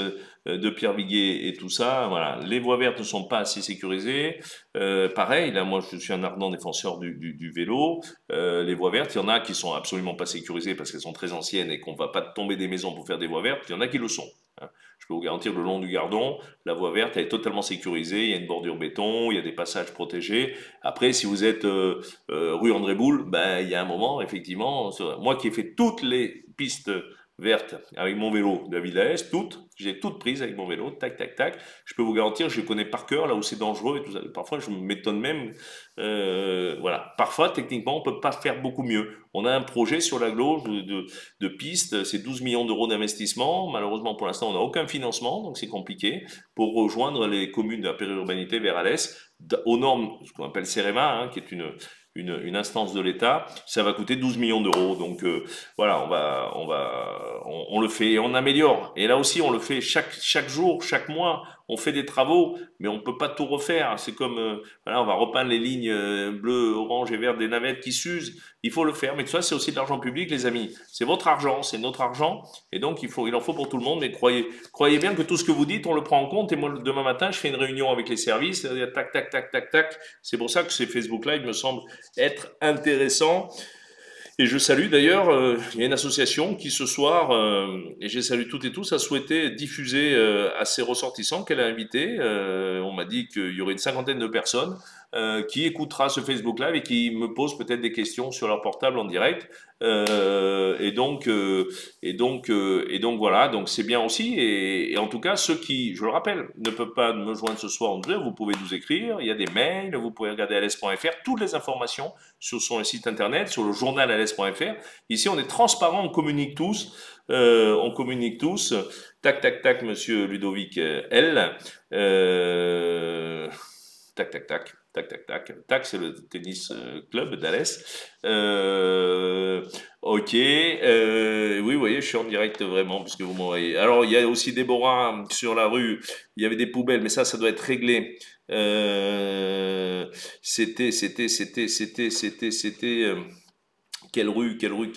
de Pierre Viguet et tout ça, voilà. Les voies vertes ne sont pas assez sécurisées. Pareil, là, moi, je suis un ardent défenseur du vélo. Les voies vertes, il y en a qui sont absolument pas sécurisées parce qu'elles sont très anciennes et qu'on va pas tomber des maisons pour faire des voies vertes. Il y en a qui le sont. Hein. Je peux vous garantir, le long du Gardon, la voie verte, elle est totalement sécurisée. Il y a une bordure béton, il y a des passages protégés. Après, si vous êtes rue André Boulle, ben, il y a un moment, effectivement, moi qui ai fait toutes les pistes vertes avec mon vélo de la ville d'Aès, j'ai toutes prises avec mon vélo, tac, tac, tac. Je peux vous garantir, je connais par cœur là où c'est dangereux et tout ça. Parfois, je m'étonne même, voilà. Parfois, techniquement, on peut pas faire beaucoup mieux. On a un projet sur l'agglo de pistes, c'est 12 millions d'euros d'investissement. Malheureusement, pour l'instant, on n'a aucun financement, donc c'est compliqué pour rejoindre les communes de la périurbanité vers Alès, aux normes, ce qu'on appelle CEREMA, hein, qui est une instance de l'État, ça va coûter 12 millions d'euros. Donc voilà, on le fait et on améliore. Et là aussi, on le fait chaque jour, chaque mois. On fait des travaux, mais on peut pas tout refaire. C'est comme, voilà, on va repeindre les lignes bleues, orange et vertes des navettes qui s'usent. Il faut le faire. Mais tout ça, c'est aussi de l'argent public, les amis. C'est votre argent, c'est notre argent. Et donc, il en faut pour tout le monde. Mais croyez bien que tout ce que vous dites, on le prend en compte. Et moi, demain matin, je fais une réunion avec les services. Tac, tac, tac, tac, tac. C'est pour ça que ces Facebook Live me semblent être intéressants. Et je salue d'ailleurs, il y a une association qui ce soir, et j'ai salué toutes et tous, a souhaité diffuser à ses ressortissants qu'elle a invités. On m'a dit qu'il y aurait une cinquantaine de personnes qui écoutera ce Facebook Live et qui me posent peut-être des questions sur leur portable en direct. Et donc voilà, donc c'est bien aussi. Et en tout cas, ceux qui, je le rappelle, ne peuvent pas me joindre ce soir, vous pouvez nous écrire. Il y a des mails, vous pouvez regarder ales.fr, toutes les informations sur le site internet, sur le journal ales.fr. Ici, on est transparent, on communique tous. Tac, tac, tac, monsieur Ludovic L. Tac, tac, tac. Tac, tac, tac. Tac, c'est le tennis club d'Alès. Ok. Oui, vous voyez, je suis en direct vraiment, puisque vous m'envoyez. Alors, il y a aussi Déborah sur la rue. Il y avait des poubelles, mais ça doit être réglé. C'était. Quelle rue? Oui,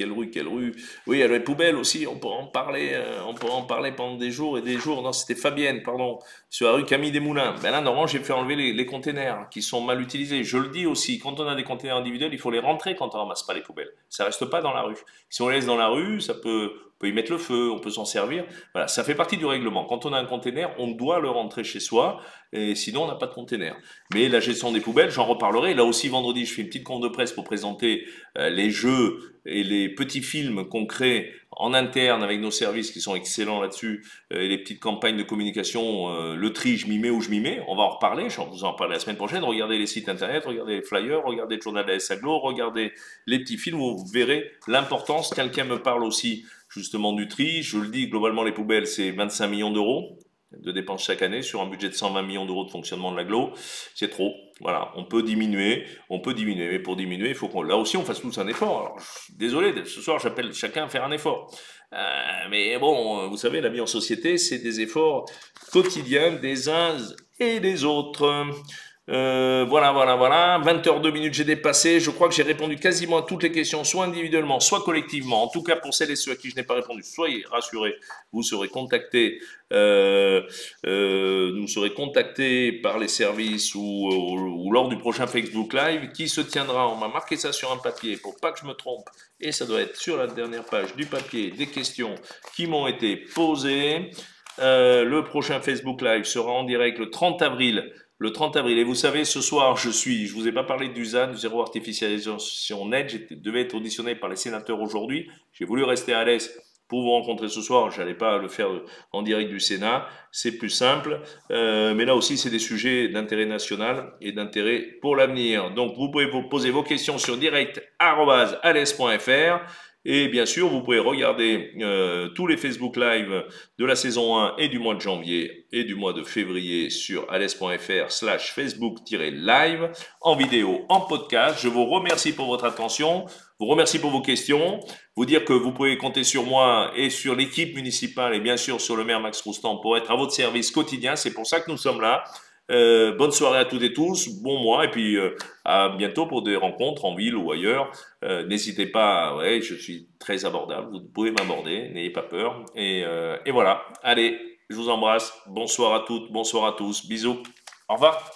il y a les poubelles aussi, on pourra en parler pendant des jours et des jours. Non, c'était Fabienne, pardon, sur la rue Camille Desmoulins. Ben là, normalement, j'ai fait enlever les containers qui sont mal utilisés. Je le dis aussi, quand on a des containers individuels, il faut les rentrer quand on ramasse pas les poubelles. Ça reste pas dans la rue. Si on les laisse dans la rue, on peut y mettre le feu, on peut s'en servir. Voilà, ça fait partie du règlement. Quand on a un container, on doit le rentrer chez soi, et sinon on n'a pas de container. Mais la gestion des poubelles, j'en reparlerai. Là aussi, vendredi, je fais une petite conf de presse pour présenter les jeux et les petits films qu'on crée en interne avec nos services qui sont excellents là-dessus, et les petites campagnes de communication, le tri, je m'y mets ou je m'y mets, on va en reparler, je vous en parler la semaine prochaine. Regardez les sites internet, regardez les flyers, regardez le journal de la SAGLO, regardez les petits films, vous verrez l'importance. Quelqu'un me parle aussi justement du tri, je le dis, globalement les poubelles c'est 25 millions d'euros de dépenses chaque année sur un budget de 120 millions d'euros de fonctionnement de l'agglo, c'est trop. Voilà, on peut diminuer, mais pour diminuer, il faut qu'on, là aussi, on fasse tous un effort. Alors, je suis désolé, ce soir, j'appelle chacun à faire un effort. Mais bon, vous savez, la vie en société, c'est des efforts quotidiens des uns et des autres. Voilà. 20h02 minutes, j'ai dépassé. Je crois que j'ai répondu quasiment à toutes les questions, soit individuellement, soit collectivement. En tout cas, pour celles et ceux à qui je n'ai pas répondu, soyez rassurés, vous serez contactés. Nous serez contactés par les services ou lors du prochain Facebook Live qui se tiendra. On m'a marqué ça sur un papier pour pas que je me trompe. Et ça doit être sur la dernière page du papier des questions qui m'ont été posées. Le prochain Facebook Live sera en direct le 30 avril. Et vous savez, ce soir, je vous ai pas parlé du ZAN, du zéro artificialisation net. Je devais être auditionné par les sénateurs aujourd'hui. J'ai voulu rester à l'aise pour vous rencontrer ce soir. J'allais pas le faire en direct du Sénat. C'est plus simple. Mais là aussi, c'est des sujets d'intérêt national et d'intérêt pour l'avenir. Donc, vous pouvez vous poser vos questions sur direct@ales.fr. Et bien sûr, vous pouvez regarder tous les Facebook Live de la saison 1 et du mois de janvier et du mois de février sur ales.fr/facebook-live en vidéo, en podcast. Je vous remercie pour votre attention, vous remercie pour vos questions, vous dire que vous pouvez compter sur moi et sur l'équipe municipale et bien sûr sur le maire Max Roustan pour être à votre service quotidien. C'est pour ça que nous sommes là. Bonne soirée à toutes et tous, bon mois et puis à bientôt pour des rencontres en ville ou ailleurs. N'hésitez pas, ouais, je suis très abordable, vous pouvez m'aborder, n'ayez pas peur. Et voilà, allez, je vous embrasse, bonsoir à toutes, bonsoir à tous, bisous, au revoir.